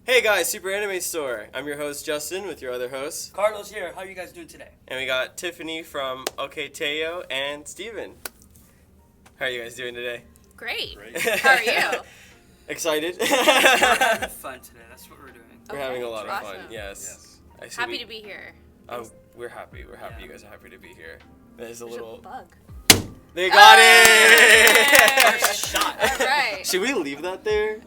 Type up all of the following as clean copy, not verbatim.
Hey guys, Super Anime Store. I'm your host Justin with your other hosts. Carlos here. How are you guys doing today? And we got Tiffany from Oktayo and Steven. How are you guys doing today? Great. How are you? Excited? We're having fun today. That's what we're doing. We're having a lot of awesome. fun. Yes. Happy to be here. We're happy. We're happy. Yeah. You guys are happy to be here. There's a There's little. a bug. They got Hey! it. First shot. All right. Should we leave that there?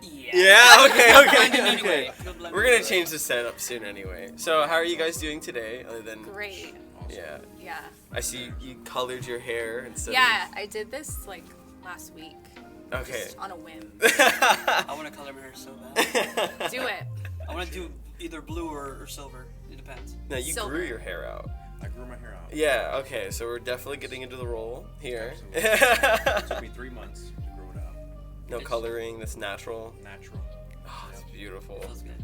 Yeah. Yeah. Okay. Blend in anyway. You'll blend We're in gonna anyway. change the setup soon anyway. So how are you guys doing today? Other than Great. yeah, Yeah. I see you colored your hair instead. Yeah, I did this like last week. Of... Okay. Just on a whim. I want to color my hair so bad. Do it. I want to do either blue or silver. It depends. No, you Silver. grew your hair out. I grew my hair out. Yeah, okay, so we're definitely getting into the role here. It took me 3 months to grow it out. No coloring, that's natural. Natural. Oh, it's beautiful. Feels good.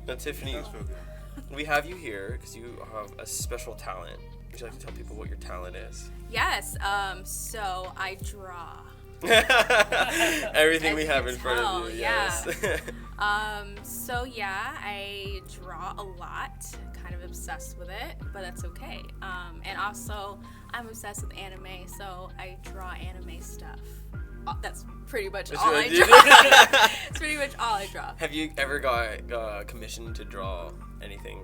Now, Tiffany, It does feel good. we have you here because you have a special talent. Would you like to tell people what your talent is? Yes. So I draw. Everything As we you have can in front tell, of you, yeah. yes. So yeah, I draw a lot. Kind of obsessed with it, but that's okay. And also, I'm obsessed with anime, so I draw anime stuff. That's pretty much That's all what I I do. draw. It's pretty much all I draw. Have you ever got commissioned to draw anything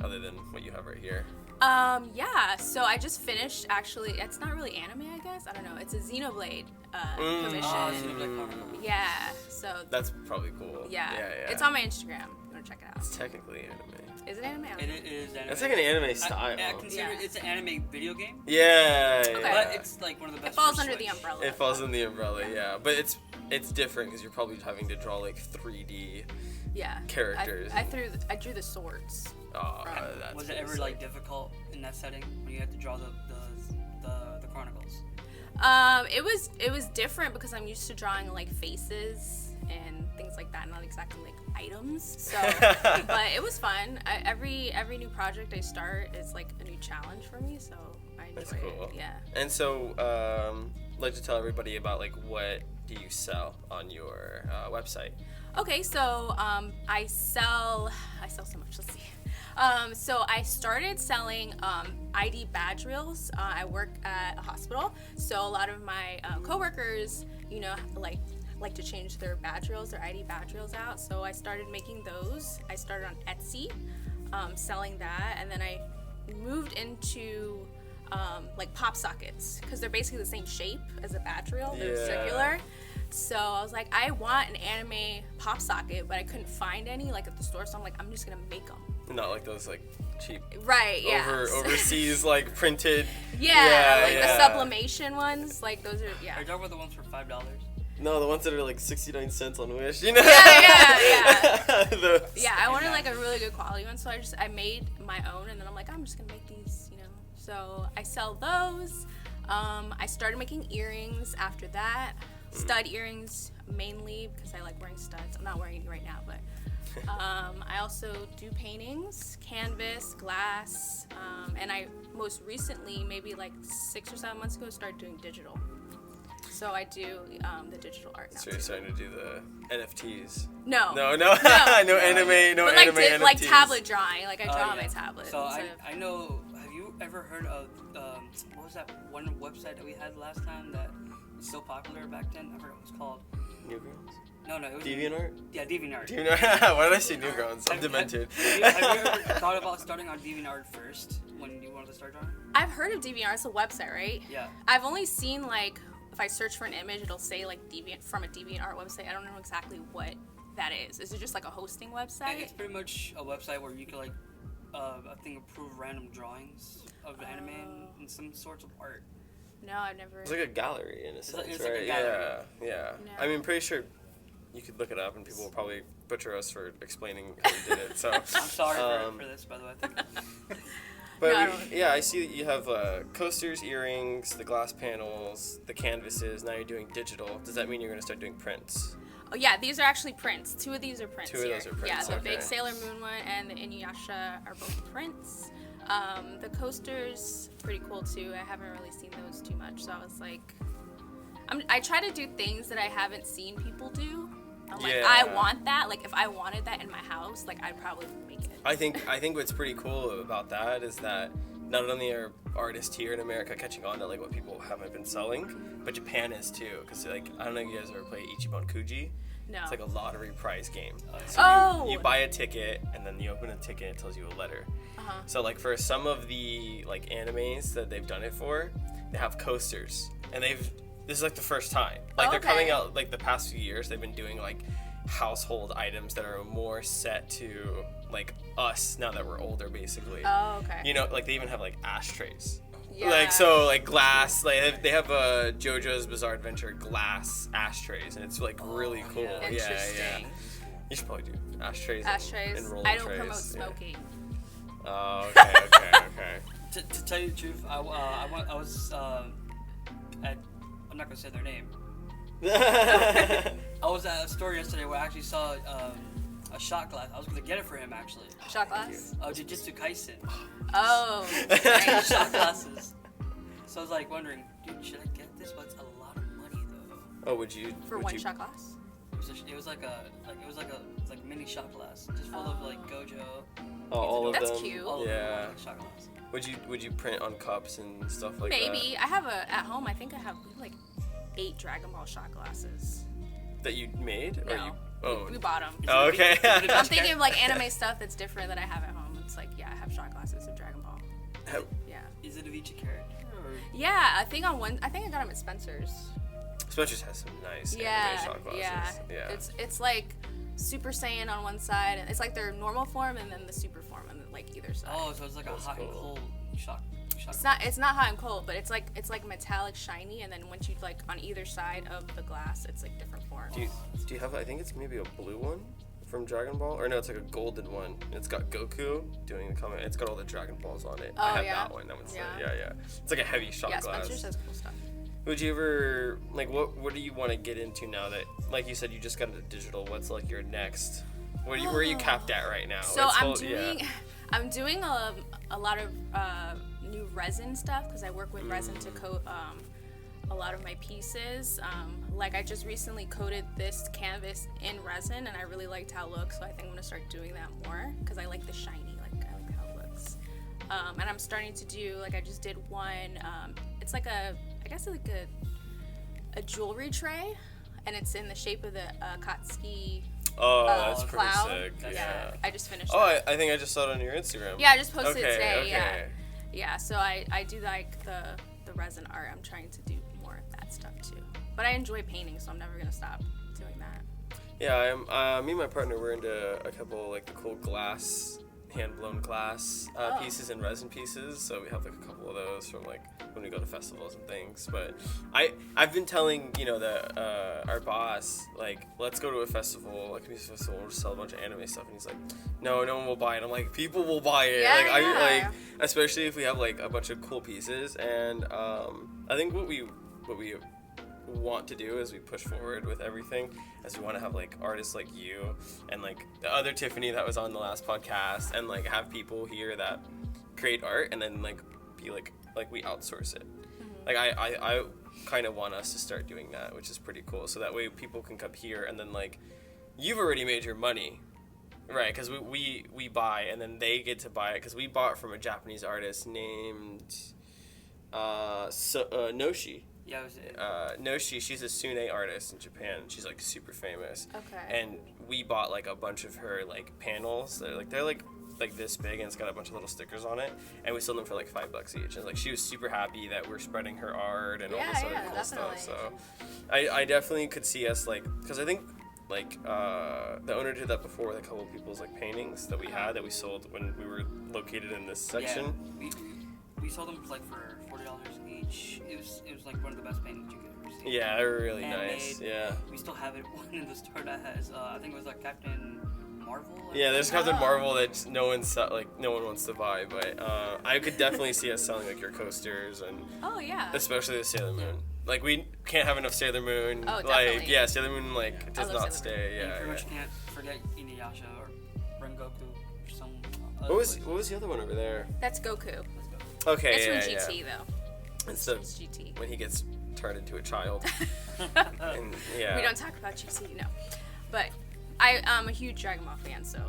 other than what you have right here? Yeah, so I just finished, actually, it's not really anime, I guess. I don't know. It's a Xenoblade commission. Oh, so you like Carnival. Yeah, so That's probably cool. yeah. Yeah. It's on my Instagram. You want to check it out. It's technically anime. Is it anime? I don't It know. is anime. It's like an anime style. I consider Yeah. it's an anime video game, Yeah, Okay. yeah. but it's like one of the best. It falls for under the Switch. umbrella. It falls in the umbrella, yeah. But it's different because you're probably having to draw like 3D. Yeah. characters. I drew the swords. Oh, Right. that's Was it ever like difficult in that setting when you had to draw the chronicles? It was different because I'm used to drawing like faces and things like that, not exactly like items. So, but it was fun. Every new project I start is like a new challenge for me, so I enjoy That's it. cool. Yeah. And so, I'd like to tell everybody about like what do you sell on your website? Okay, so I sell so much. Let's see. So I started selling ID badge reels. I work at a hospital, so a lot of my coworkers, like to change their badge reels, their ID badge reels out. So I started making those. I started on Etsy, selling that, and then I moved into like pop sockets because they're basically the same shape as a badge reel. They're Yeah. circular. So I was like, I want an anime pop socket, but I couldn't find any like at the store. So I'm like, I'm just gonna make them. Not like those like cheap Right? Yeah. overseas like printed. Yeah, like yeah. the sublimation ones. Like those are Are yeah. you talking about the ones for $5? No, the ones that are like 69 cents on Wish. You know. Yeah. Those. Yeah, I wanted like a really good quality one, so I made my own, and then I'm like, I'm just gonna make these, So I sell those. I started making earrings after that. Stud earrings mainly because I like wearing studs. I'm not wearing any right now, but I also do paintings, canvas, glass, and I most recently, maybe like 6 or 7 months ago, started doing digital. So I do the digital art now. So you're too. starting to do the NFTs. No. No, No. no anime, no But like, anime NFTs. like tablet drawing, like I draw on yeah. my tablet. So instead of- I know. Have you ever heard of what was that one website that we had last time that was so popular back then? I forgot what it was called. Newgrounds? No, it was DeviantArt? Yeah, DeviantArt. DeviantArt? Why did I say Newgrounds? I'm demented. Have you ever thought about starting on DeviantArt first when you wanted to start drawing? I've heard of DeviantArt. It's a website, right? Yeah. I've only seen like if I search for an image, it'll say like Deviant from a DeviantArt website. I don't know exactly what that is. Is it just like a hosting website? It's pretty much a website where you can like, I think approve random drawings of anime and some sorts of art. No, I've never. It's like a gallery in a sense, it's right? like a gallery. Yeah. No. I mean, pretty sure you could look it up and people will probably butcher us for explaining how we did it. So I'm sorry Um, for this, by the way. I think But No, I we- don't- yeah, I see that you have coasters, earrings, the glass panels, the canvases. Now you're doing digital. Does that mean you're going to start doing prints? Oh yeah, these are actually prints. 2 of these are prints. Two of here. those are prints, Yeah, the okay. big Sailor Moon one and the Inuyasha are both prints. The coasters, pretty cool too. I haven't really seen those too much, so I was like, I try to do things that I haven't seen people do. I'm like, Yeah. I want that. Like, if I wanted that in my house, like, I'd probably make it. I think what's pretty cool about that is that not only are artists here in America catching on to like what people haven't been selling, but Japan is too. Because like I don't know if you guys ever play Ichiban Kuji. No. It's like a lottery prize game. So Oh! you buy a ticket and then you open a ticket and it tells you a letter. Uh-huh. So like for some of the like animes that they've done it for, they have coasters and this is like the first time. Like they're coming out like the past few years. They've been doing like household items that are more set to like us now that we're older, basically. Oh, okay. You know, like they even have like ashtrays. Yeah. Like so, like glass. Like they have a JoJo's Bizarre Adventure glass ashtrays, and it's like really cool. yeah. Interesting. You should probably do ashtrays. Ashtrays. And rolling I don't trays. promote Yeah. smoking. Oh, okay. To tell you the truth, I was I'm not gonna say their name. I was at a store yesterday where I actually saw a shot glass. I was gonna get it for him actually. Shot glass? Jujutsu Kaisen. Oh. Right, shot glasses. So I was like wondering, dude, should I get this? But it's a lot of money though. Oh, would you? For would one you, shot glass? It was like a mini shot glass, just full of like Gojo. Oh, all of That's them. cute. All of them Yeah. were, like, shot glass. Would you print on cups and stuff like that? Maybe. I have at home, I think I have like 8 Dragon Ball shot glasses. That you made? Or No. you? Oh. We bought them. Oh, okay. I'm thinking of like anime stuff that's different that I have at home. It's like, yeah, I have shot glasses of Dragon Ball. Yeah. Is it of each character? Or? Yeah, I think I got them at Spencer's. Spencer's has some nice anime Yeah, shot glasses. yeah. It's like Super Saiyan on one side, and it's like their normal form, and then the super form on like either side. Oh, so it's like That's a hot and cool. cold shot. It's not hot and cold, but it's like metallic shiny, and then once you like on either side of the glass, it's like different forms. Do you have? I think it's maybe a blue one from Dragon Ball, or no, it's like a golden one. It's got Goku doing the comment. It's got all the Dragon Balls on it. Oh, I have yeah? that one. That one's Yeah. yeah. It's like a heavy shot Yeah, glass. Spencer's has cool stuff. Would you ever like what do you want to get into now that like you said you just got into digital? What's like your next? Where are you capped at right now? So Let's I'm hold- doing yeah. I'm doing a lot of new resin stuff because I work with resin to coat a lot of my pieces. Like I just recently coated this canvas in resin and I really liked how it looks, so I think I'm gonna start doing that more because I like the shiny, like I like how it looks. And I'm starting to do like I just did one. It's like I guess like a jewelry tray, and it's in the shape of the Katsuki. Oh, that's pretty cloud. sick. Yeah. I just finished. Oh, that. I think I just saw it on your Instagram. Yeah, I just posted it Okay, today. okay. Yeah. So I do like the resin art. I'm trying to do more of that stuff too. But I enjoy painting, so I'm never gonna stop doing that. Yeah, I'm. Me and my partner we're into a couple like the cool glass, hand blown glass pieces and resin pieces. So we have like a couple of those from like when we go to festivals and things. But I've been telling our boss like let's go to a festival, like a music festival, we'll just sell a bunch of anime stuff, and he's like, no one will buy it. I'm like, people will buy it. Yeah, like yeah. I like especially if we have like a bunch of cool pieces. And I think what we want to do as we push forward with everything as we want to have like artists like you and like the other Tiffany that was on the last podcast, and like have people here that create art and then like be like we outsource it. Like I kind of want us to start doing that, which is pretty cool, so that way people can come here and then like you've already made your money, right? Because we buy and then they get to buy it, because we bought from a Japanese artist named Noshi. Yeah, it was it. Noshi, she's a Sune artist in Japan. She's like super famous. Okay. And we bought like a bunch of her like panels. They're like this big, and it's got a bunch of little stickers on it. And we sold them for like $5 each. And like she was super happy that we're spreading her art and all this other cool definitely. stuff. So I definitely could see us like, because I think like the owner did that before with a couple of people's like paintings that we had that we sold when we were located in this section. Yeah, we sold them like for $40 each. It was like one of the best paintings you could ever see. Yeah, they're really Handmade. nice. Yeah. We still have it one in the store that has I think it was like Captain Marvel. Yeah, there's Captain Marvel that no one wants to buy, but I could definitely see us selling like your coasters and Oh yeah. especially the Sailor Moon. Like we can't have enough Sailor Moon. Oh, like definitely. yeah, Sailor Moon like does I love not Sailor stay. You Yeah. pretty yeah. much can't forget Inuyasha or Rengoku or some. What was the other one over there? That's Goku. Okay, It's yeah, from GT yeah. though. Instead of It's GT. when he gets turned into a child. And yeah. We don't talk about GT, no. But I'm a huge Dragon Ball fan, so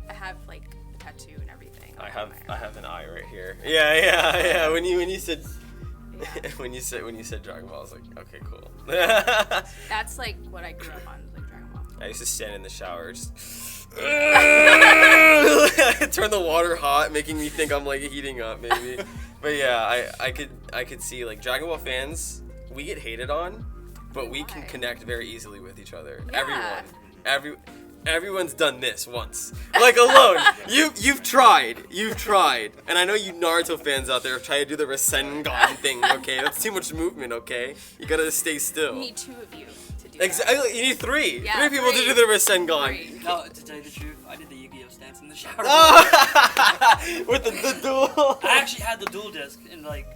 I have like a tattoo and everything. I have an eye right here. Yeah. When you said Yeah. when you said Dragon Ball, I was like, okay, cool. That's like what I grew up on, like Dragon Ball. I used to stand in the shower, just turn the water hot, making me think I'm like heating up, maybe. But yeah, I could see like Dragon Ball fans, we get hated on, but we can connect very easily with each other. Yeah. Everyone's done this once, like alone. You've tried, and I know you Naruto fans out there have tried to do the Rasengan thing. Okay, that's too much movement. Okay, you gotta stay still. You need 2 of you to do Exactly, you need 3. Yeah, 3 people to do the Rasengan. 3. No, to tell you the truth, I did the Yu-Gi-Oh stance in the shower. With the duel. I actually had the dual disc and like.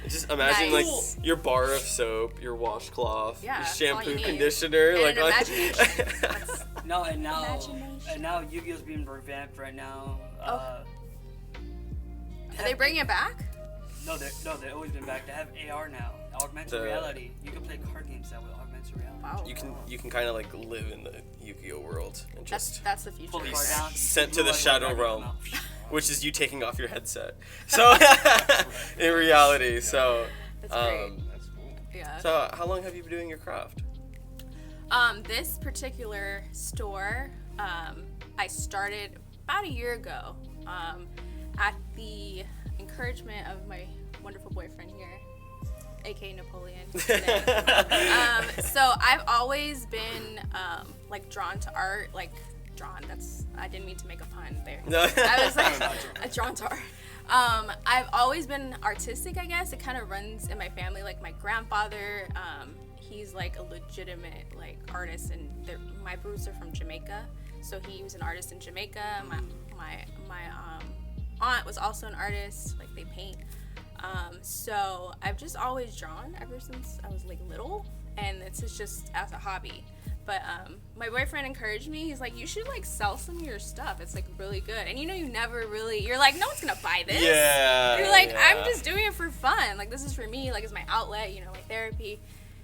Just imagine like Nice. your bar of soap, your washcloth, Yeah, your that's all shampoo, you need. conditioner, And like an on. imagination. That's- No, and Imagination. now Yu-Gi-Oh's being revamped right now. Are they bringing it back? No, they've always been back. They have AR now, augmented The- reality. You can play card games that with augmented reality. Wow. You can kind of like live in the Yu-Gi-Oh world and just That's the future. Pull the Be card down. sent to blue the light shadow will realm. come out. which is you taking off your headset. So in reality, so That's great. That's cool. Yeah. so how long have you been doing your craft? This particular store, I started about a year ago, at the encouragement of my wonderful boyfriend here, aka Napoleon. Today. So I've always been like drawn to art, like I didn't mean to make a pun there. No. I was like drawn to art. I've always been artistic, I guess. It kind of runs in my family. Like my grandfather, he's like a legitimate like artist, and my roots are from Jamaica, so he was an artist in Jamaica. My aunt was also an artist. Like they paint. So I've just always drawn ever since I was like little, and it's just as a hobby. But my boyfriend encouraged me. He's like, you should like sell some of your stuff. It's like really good. And you never really, you're like, no one's gonna buy this. Yeah. You're like, yeah. I'm just doing it for fun. Like this is for me. Like it's my outlet. My therapy.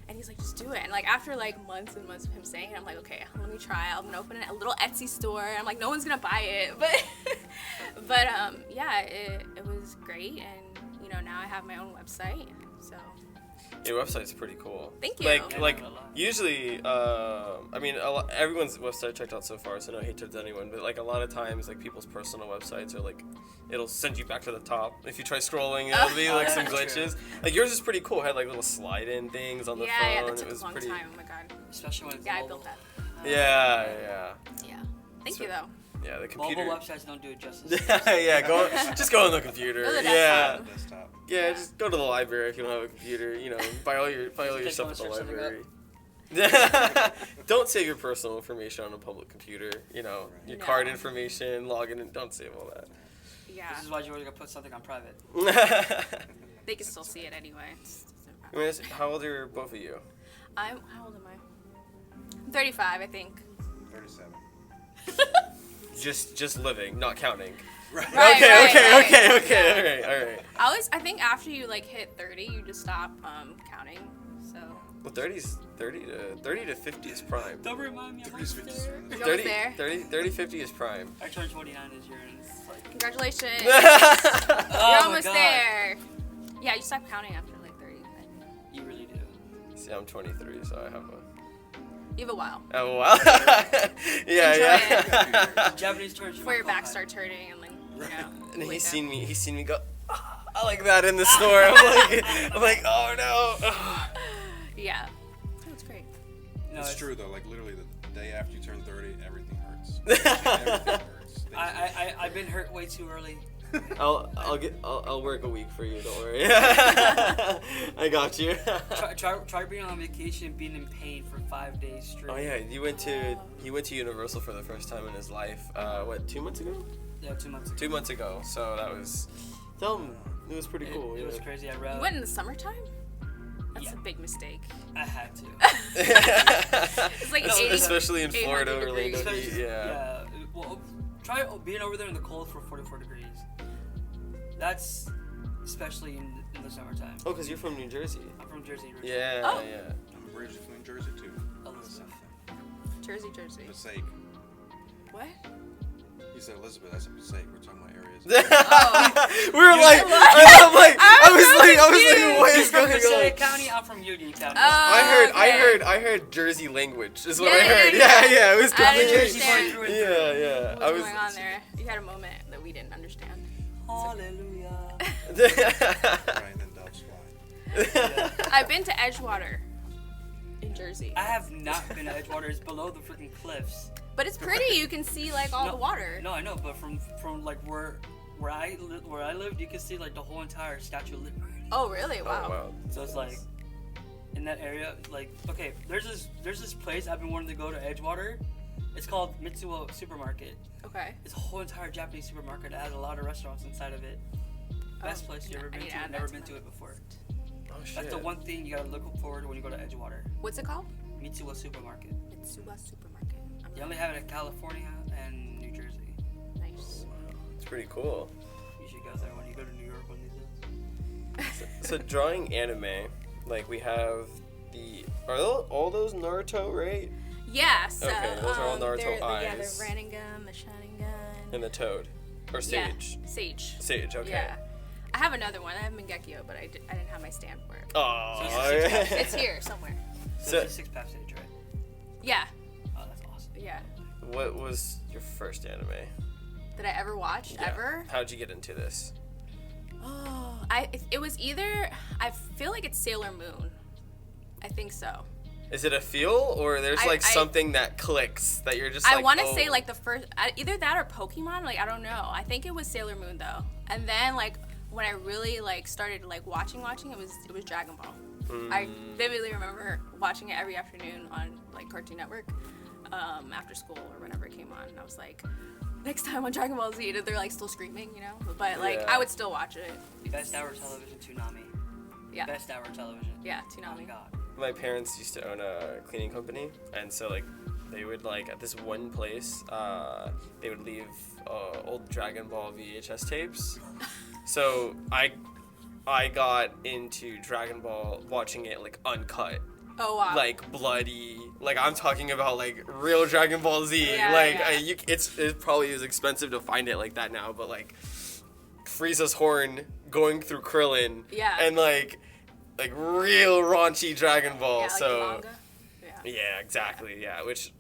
And he's like, just do it. And like after like months and months of him saying it, I'm like, okay, let me try. I'm gonna open a little Etsy store. And I'm like, no one's gonna buy it, but yeah, it was great. And now I have my own website. So. Your website's pretty cool. Thank you. Like usually, I mean, everyone's website I checked out so far, so no hate towards anyone. But like a lot of times, like people's personal websites are like, it'll send you back to the top. If you try scrolling, it'll be like some that's glitches. true. Like yours is pretty cool. It had like little slide-in things on the phone. Yeah, that It took was a long pretty. time. Oh my god. Especially when it's Yeah, I mobile. built that. Yeah. Yeah. Thank you though. Yeah, the Mobile computer. websites don't do it justice. Yeah, just go on the computer. Go to the Yeah. desktop. Desktop. Yeah, just go to the library if you don't have a computer. Buy all your Just stuff at the search something library. Don't save your personal information on a public computer. Your No. card information, login, and don't save all Yeah. This is why you always gotta put something on private. that. They can still see it anyway. I mean, how old are both of you? How old am I? I'm 35, I think. 37. Just living, not counting. Right. Right, Okay. All right. I think after you like hit 30, you just stop counting. So. Well, 30 to 50 is prime. Don't remind me, I'm 30's almost there. You're almost there. 30, 50 is prime. I turned 29 this year, and it's like. Congratulations. Oh You're my almost God. there. Yeah, you stop counting after like 30. You really do. See, I'm 23, so I have a. You have a while. Oh wow. yeah. Japanese terms. Before your back starts hurting and like, And wake he's up. seen me go. "Ah," I like that in the store. I'm like, oh no. Yeah. Oh, it's great. No, It's true though. Like literally the day after you turn 30, everything hurts. Everything hurts. I've been hurt way too early. I'll work a week for you. Don't worry. I got you. Try being on vacation, being in pain for 5 days straight. Oh yeah, he went to Universal for the first time in his life. 2 months ago? Yeah, 2 months ago. 2 months ago. So that was. It was pretty cool. It was crazy. I read. You went in the summertime? That's Yeah. a big mistake. I had to. It's like Es- 80 especially in 800 Florida, Orlando degrees. heat. Yeah. Well, try being over there in the cold for 44 degrees. That's especially in the summertime. Oh, because you're from New Jersey. I'm from Jersey. Originally. Yeah, Oh. yeah. I'm originally from New Jersey too. Elizabeth. Jersey. Passaic. What? You said Elizabeth. I said Passaic. We're talking about areas. We were like, I was like, what is going Passaic on? County. I'm from Union County. I heard Jersey language is what I heard. Yeah, it was I didn't completely. understand. Yeah. What was going on there? You had a moment that we didn't understand. Hallelujah. Right, and then doves fly. I've been to Edgewater in Jersey. I have not been to Edgewater. It's below the freaking cliffs. But it's pretty. You can see like all the water. No, I know, but from like where I lived, you can see like the whole entire Statue of Liberty. Oh really? Wow. Oh, wow. So it's like in that area, like okay, there's this place I've been wanting to go to Edgewater. It's called Mitsuo Supermarket. Okay. It's a whole entire Japanese supermarket that has a lot of restaurants inside of it. Best place you ever been to? I've never been to it before. Oh shit. That's the one thing you gotta look forward to when you go to Edgewater. What's it called? Mitsuo Supermarket. Mitsuwa Supermarket. You only have it in California and New Jersey. Nice. It's pretty cool. You should go there when you go to New York one of these days. So drawing anime, like we have are all those Naruto, right? Yeah. So, Okay, those are all Naruto they're, eyes. Yeah, the Rasengan, the Sharingan. And the Toad, or Sage. Yeah, Sage. Sage. Okay. Yeah. I have another one. I have Mangekyo, but I didn't have my stand for it. Oh. It's here somewhere. So it's a 6-pack Sage, right? Yeah. Oh, that's awesome. Yeah. What was your first anime? That I ever watched Yeah. ever? How'd you get into this? Oh, it was either. I feel like it's Sailor Moon. I think so. Is it a feel, or there's like something that clicks that you're just like, I want to oh. say like the first, either that or Pokemon. Like I don't know. I think it was Sailor Moon though. And then like when I really like started like watching, it was Dragon Ball. I vividly remember watching it every afternoon on like Cartoon Network, after school or whenever it came on. And I was like, next time on Dragon Ball Z, they're like still screaming, you know. But like I would still watch it. Best hour television, Toonami. Yeah. Best hour television. Yeah, Oh my Toonami. god. My parents used to own a cleaning company, and so like they would like at this one place, they would leave old Dragon Ball VHS tapes. So I got into Dragon Ball watching it like uncut. Oh wow. Like bloody, like I'm talking about like real Dragon Ball Z. Yeah, like yeah. It probably is expensive to find it like that now, but like Frieza's horn going through Krillin. Yeah. And like real raunchy Dragon Ball. Yeah, like so the manga. yeah, exactly. Yeah, which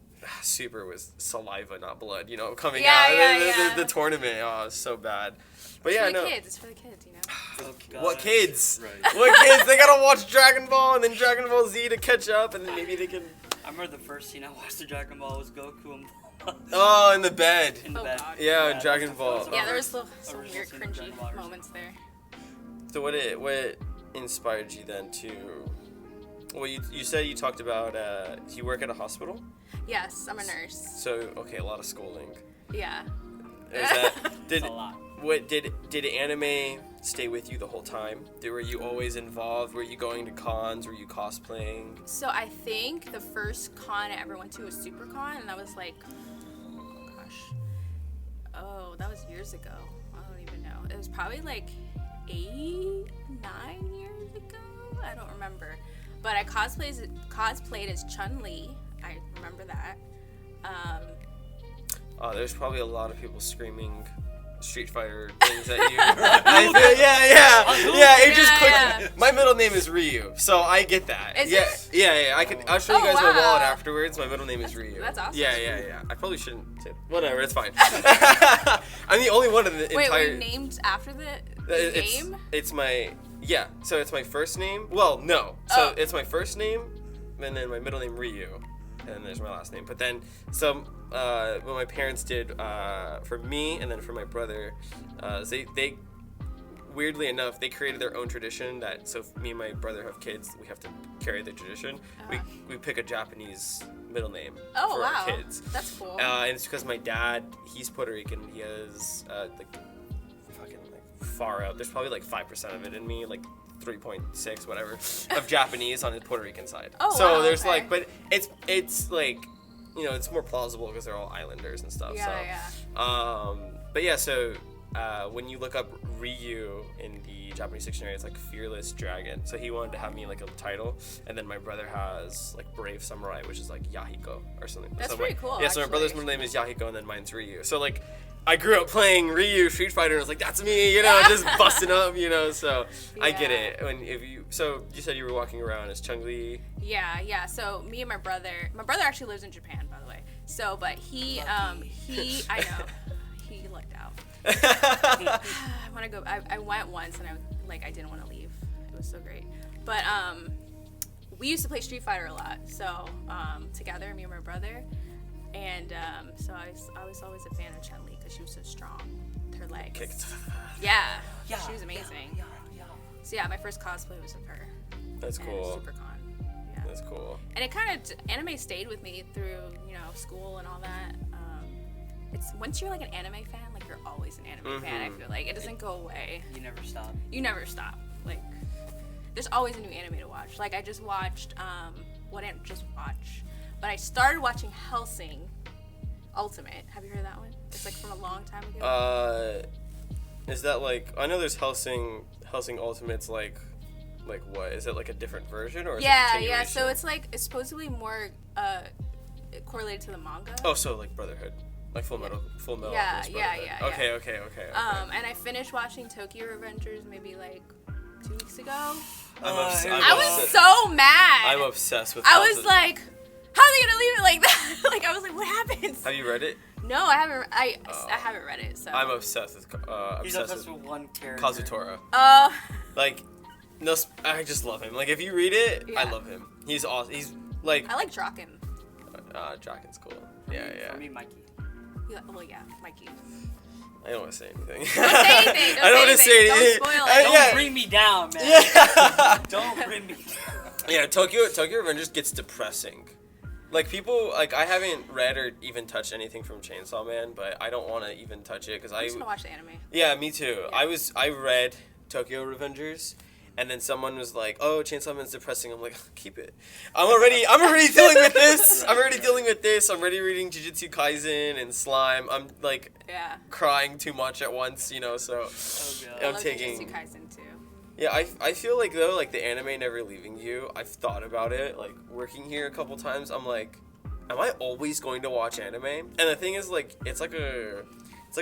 Super was saliva, not blood. You know, coming Yeah, out yeah, the tournament. Oh, it was so bad. But It's yeah, for the no. kids. It's for the kids, you know. Oh, God. What kids? Right. What kids? They gotta watch Dragon Ball and then Dragon Ball Z to catch up, and then maybe they can. I remember the first scene I watched of Dragon Ball was Goku and Oh, in the bed. in the Oh, bed. God. Yeah, that Dragon was Ball. the Yeah, first there was some original weird scene of Dragon Ball cringy ever moments there. So what inspired you then to? Well, you said you talked about you work at a hospital. Yes, I'm a nurse. So okay, a lot of schooling. Yeah. Is that did That's a lot. what did anime stay with you the whole time? Were you always involved? Were you going to cons? Were you cosplaying? So I think the first con I ever went to was SuperCon, and that was like, oh gosh, that was years ago. I don't even know. It was probably like 8, 9 years ago. I don't remember. But I cosplayed as Chun-Li. I remember that. Oh, there's probably a lot of people screaming Street Fighter things at you. I feel, yeah. It just clicked. Yeah. My middle name is Ryu, so I get that. Is yeah, it? yeah. I'll show you guys my wow. wallet afterwards. My middle name is Ryu. That's awesome. Yeah. I probably shouldn't say whatever. It's fine. I'm the only one in the Wait, entire. were you named after the It's, name? it's my so it's my first name. Well, no. So Oh. it's my first name, and then my middle name Ryu, and then there's my last name. But then what my parents did for me and then for my brother, they weirdly enough they created their own tradition that so if me and my brother have kids, we have to carry the tradition. We pick a Japanese middle name Oh for wow, our kids. that's cool. And it's because my dad, he's Puerto Rican. He has far out. There's probably like 5% of it in me, like 3.6, whatever, of Japanese on his Puerto Rican side. Oh, so wow, there's okay. like, but it's like, you know, it's more plausible because they're all islanders and stuff. Yeah, so, but yeah, so when you look up Ryu in the Japanese dictionary is like fearless dragon. So he wanted to have me like a title, and then my brother has like brave samurai, which is like Yahiko or something. That's so pretty cool. Yeah, so my brother's middle name is Yahiko, and then mine's Ryu. So like, I grew up playing Ryu Street Fighter, and I was like, that's me, you know, just busting up, you know. So I get it. So you said you were walking around as Chung-Li. Yeah. So me and my brother actually lives in Japan, by the way. So, but he I know, he lucked out. I want to go. I went once, and I didn't want to leave. It was so great. But we used to play Street Fighter a lot. So together, me and my brother. And so I was always a fan of Chun-Li because she was so strong. Her legs. Kicked. Yeah, she was amazing. Yeah. So yeah, my first cosplay was of her. That's cool. SuperCon. Yeah. That's cool. And it kind of anime stayed with me through school and all that. It's once you're like an anime fan, like you're always an anime fan. I feel like it doesn't go away. You never stop. You never stop. Like there's always a new anime to watch. Like I just watched but I started watching Hellsing Ultimate. Have you heard of that one? It's like from a long time ago. Is that like, I know there's Hellsing Ultimate's like what? Is it like a different version or is it a continuation? So it's supposedly more correlated to the manga. Oh, so like Brotherhood. Like Full Metal. Yeah. Okay. And I finished watching Tokyo Revengers maybe like 2 weeks ago. I was so mad. I'm obsessed with I was like, how are they gonna leave it like that? Like I was like, what happens? Have you read it? No, I haven't. I haven't read it. So I'm obsessed with. He's obsessed with one character. Kazutora. Like, no, I just love him. Like if you read it, I love him. He's awesome. He's like. I like Draken. Draken's cool. Yeah. For me, Mikey. Yeah, Mikey. I don't want to say anything. Don't say anything. I don't want to say anything. Don't spoil it. Don't bring me down, man. Yeah. Don't bring me down. Yeah, Tokyo Revengers gets depressing. Like people, like I haven't read or even touched anything from Chainsaw Man, but I don't want to even touch it because I'm just gonna watch the anime. Yeah, me too. Yeah. I read Tokyo Revengers, and then someone was like, "Oh, Chainsaw Man's depressing." I'm like, "Keep it. I'm already dealing with this. I'm already reading Jujutsu Kaisen and Slime. I'm like crying too much at once, you know. So I love Jujutsu Kaisen too. Yeah, I feel like though, like the anime never leaving you. I've thought about it, like working here a couple times. I'm like, am I always going to watch anime? And the thing is, like, it's like a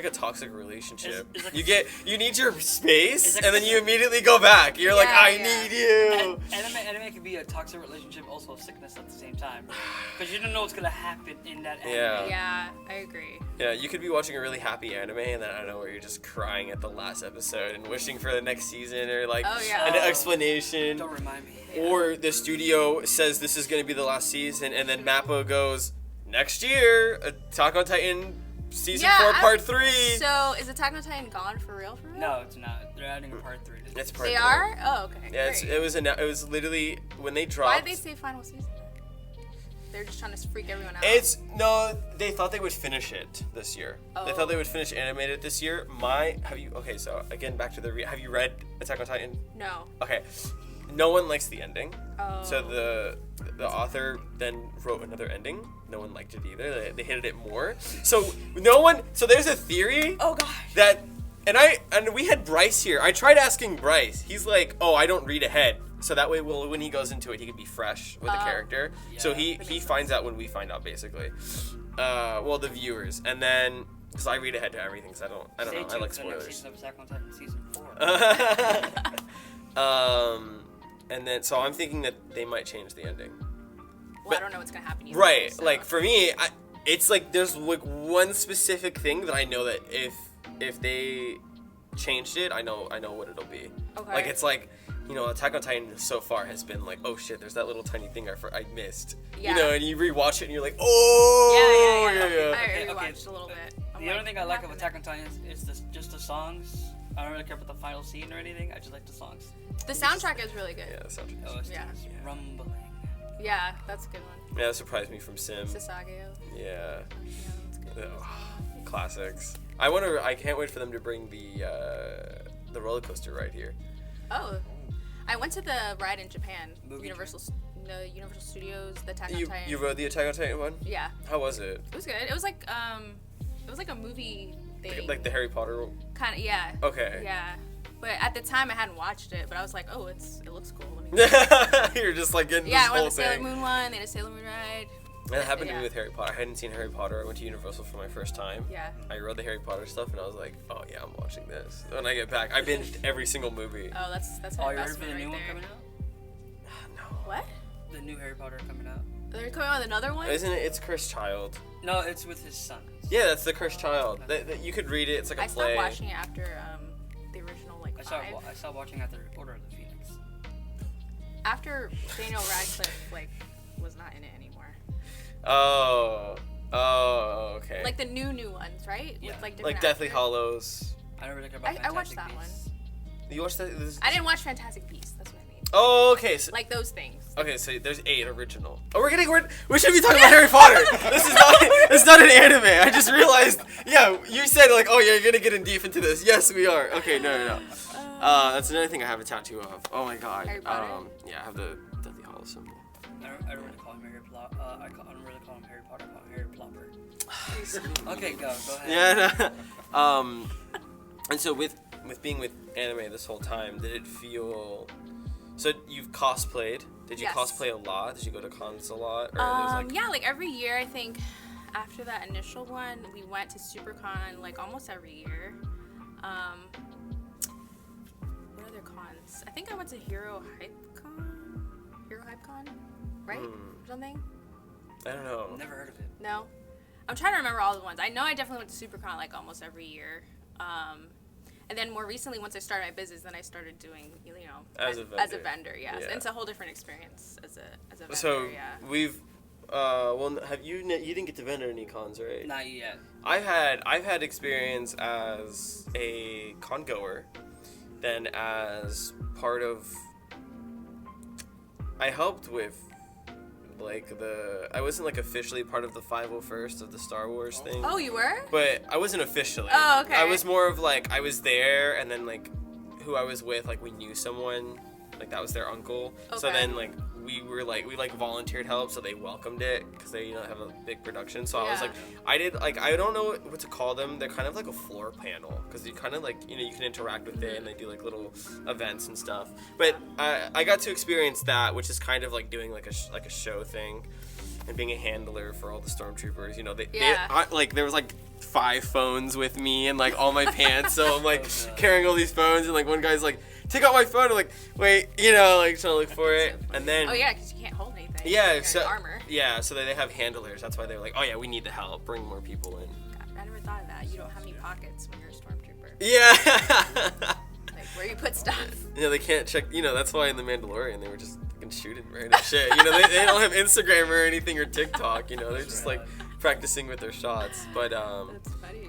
toxic relationship. It's like you need your space, and then you immediately go back. You're like, I need you. Anime can be a toxic relationship, also a sickness at the same time, because you don't know what's gonna happen in that anime. Yeah, I agree. Yeah, you could be watching a really happy anime, and then I don't know where you're just crying at the last episode and wishing for the next season or like an explanation. Don't remind me. Or the studio says this is gonna be the last season, and then Mappa goes, next year, Attack on Titan. Season 4, Part 3. So, is Attack on Titan gone for real? No, it's not. They're adding a Part 3. It's Part 3. They are? Oh, okay. Yeah, it was literally when they dropped. Why did they say final season? They're just trying to freak everyone out. They thought they would finish it this year. Oh. They thought they would finish animated this year. So again, back to have you read Attack on Titan? No. Okay. No one likes the ending. Oh. So the author then wrote another ending. No one liked it either. They hated it more. So there's a theory. Oh gosh. That and we had Bryce here. I tried asking Bryce. He's like, "Oh, I don't read ahead." So that way when he goes into it, he can be fresh with the character. Yeah. So he finds out when we find out basically. The viewers. And then cuz I read ahead to everything cuz I don't know. I like spoilers. Season of Attack on Titan season 4. And then, so I'm thinking that they might change the ending. Well, I don't know what's gonna happen either. Right, so. like for me, it's like there's like one specific thing that I know that if they changed it, I know what it'll be. Okay. Like it's like, Attack on Titan so far has been like, oh shit, there's that little tiny thing I missed. Yeah. And you rewatch it and you're like, oh. Yeah. I rewatched a little bit. The only thing I like of Attack on Titan is just the songs. I don't really care about the final scene or anything. I just like the songs. The soundtrack is really good. Yeah, the soundtrack. Oh, it's rumbling. Yeah, that's a good one. Yeah, that surprised me from Sim. Sasageo. Yeah. That's good. Classics. I can't wait for them to bring the roller coaster ride here. Oh, I went to the ride in Japan. Universal Studios, the Attack on Titan. You rode the Attack on Titan one? Yeah. How was it? It was good. It was like a movie thing. Like the Harry Potter. Kind of, yeah. Okay. Yeah. But at the time, I hadn't watched it, but I was like, oh, it looks cool. Let me You're just like getting yeah, this I went whole to the Sailor thing. Moon one, they had a Sailor Moon ride. That happened to Yeah. me with Harry Potter. I hadn't seen Harry Potter. I went to Universal for my first time. Yeah. I read the Harry Potter stuff and I was like, oh yeah, I'm watching this. When I get back, I binged every single movie. Oh, that's Oh, my you ready best for the friend new right one there. coming out? No. What? The new Harry Potter coming out. They're coming out with another one? Isn't it? It's Cursed Child. No, it's with his son. Yeah, that's the Cursed Child. You could read it. It's like a I play. stopped watching it after the original like I 5. stopped watching after Order of the Phoenix. After Daniel Radcliffe like was not in it anymore. Oh, okay. Like the new ones, right? Yeah. With like different Like Deathly actors. Hallows. I never really care about I watched Fantastic that one. Beasts. You watched that? I didn't watch Fantastic Beasts. That's what I mean. Oh, okay. So, Like those things. okay, so there's 8 original. Oh, we should be talking about Harry Potter. This is not. It's not an anime. I just realized. Yeah, you said like, oh yeah, you're gonna get in deep into this. Yes, we are. Okay, no. That's another thing I have a tattoo of. Oh my god. Harry Potter? Yeah, I have the Deathly Hallows symbol. I don't really call him Harry Plot. I don't really call him Harry Potter. I call him Harry Plopper. Okay, go ahead. Yeah. No. And so with being with anime this whole time, did it feel? So you've cosplayed. Did you Yes. cosplay a lot? Did you go to cons a lot? Or Yeah, like every year I think after that initial one, we went to SuperCon like almost every year. What other cons? I think I went to Hero HypeCon, right? Or something? I don't know. Never heard of it. No? I'm trying to remember all the ones. I know I definitely went to SuperCon like almost every year. And then more recently, once I started my business, then I started doing, As a vendor, yes. Yeah. And it's a whole different experience as a vendor, So yeah. we've have you didn't get to vendor any cons, right? Not yet. I've had experience as a con goer, then as part of. I helped with like I wasn't like officially part of the 501st of the Star Wars thing. Oh, you were? But I wasn't officially. Oh, okay. I was more of like I was there, and then like who I was with, like we knew someone, like that was their uncle. So Okay. then like we volunteered help, so they welcomed it because they have a big production. So I was Yeah. like, I did like I don't know what to call them. They're kind of like a floor panel because you kind of like you can interact with it, and they do like little events and stuff. But I got to experience that, which is kind of like doing like a show thing. And being a handler for all the stormtroopers, there was like 5 phones with me and like all my pants, so I'm like carrying all these phones, and like one guy's like, take out my phone, I'm like, wait, like trying to look for it, and then Oh, yeah, because you can't hold anything. yeah, You're so in armor. yeah, so they have handlers. That's why they're like, oh yeah, we need the help, bring more people in. God, I never thought of that. You don't have any pockets when you're a stormtrooper. Yeah. Like, where you put stuff. They can't check. That's why in The Mandalorian they were just fucking shooting random shit. They don't have Instagram or anything or TikTok. They're just like practicing with their shots. But That's funny.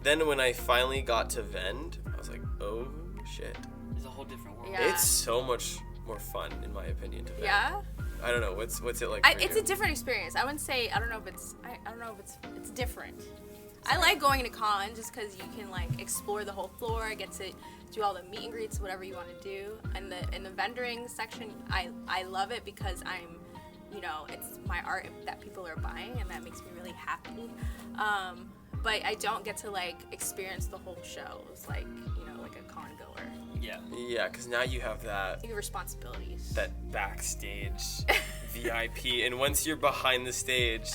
then when I finally got to vend, I was like, oh shit, It's a whole different world. Yeah. it's so much more fun in my opinion to vend. Yeah? I don't know. What's it like? For It's you? a different experience. I wouldn't say, I don't know if it's different. I like going to con just because you can like explore the whole floor, get to do all the meet and greets, whatever you want to do. And in the vendoring section, I love it because I'm, it's my art that people are buying, and that makes me really happy. But I don't get to like experience the whole show. It's like like a con goer. Yeah. Yeah, because now you have that You have responsibilities. backstage VIP, and once you're behind the stage,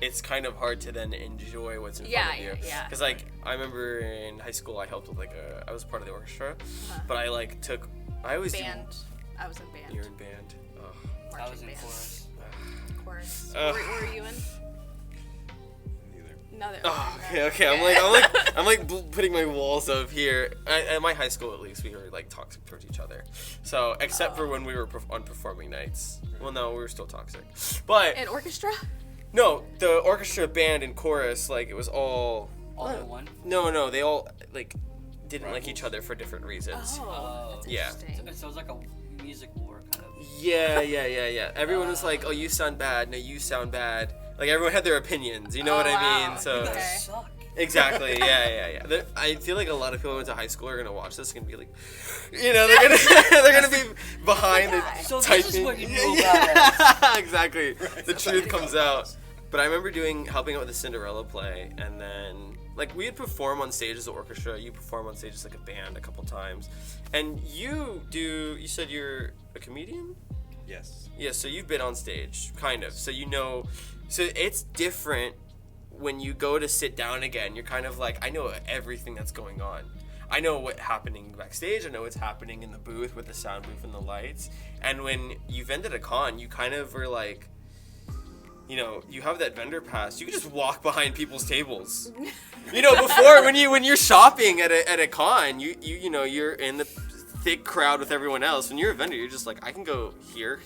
it's kind of hard to then enjoy what's in front of you. Yeah. Because like I remember in high school, I helped with I was part of the orchestra, but I always Band. I was in band. You're in band. Ugh. I Marching was in band. chorus. Chorus. What were you in? Neither. No. Okay. I'm like putting my walls up here. At my high school, at least, we were like toxic towards each other. So except for when we were on performing nights. Well, no, we were still toxic. But In orchestra? no, the orchestra, band, and chorus, like it was all. All in one. No, they all like didn't like each other for different reasons. Oh, that's Yeah. interesting. So it was like a music war kind of. Yeah. Everyone was like, "Oh, you sound bad. No, you sound bad." Like everyone had their opinions. You know what I wow. mean? So You Okay. guys suck. exactly. Yeah. I feel like a lot of people who went to high school are gonna watch this and be like, they're gonna they're gonna be behind the guy. So typing. this is what you knew about us. Exactly. The truth comes out. But I remember helping out with the Cinderella play, and then like we had perform on stage as an orchestra. You perform on stage as like a band a couple times, and you said you're a comedian. Yes. Yeah, so you've been on stage, kind of. So you know, so it's different when you go to sit down again. You're kind of like, I know everything that's going on. I know what's happening backstage. I know what's happening in the booth with the sound booth and the lights. And when you've ended a con, you kind of were like, you know, you have that vendor pass. You can just walk behind people's tables. You know, before when you're shopping at a con, you know, you're in the thick crowd with everyone else. When you're a vendor, you're just like, I can go here.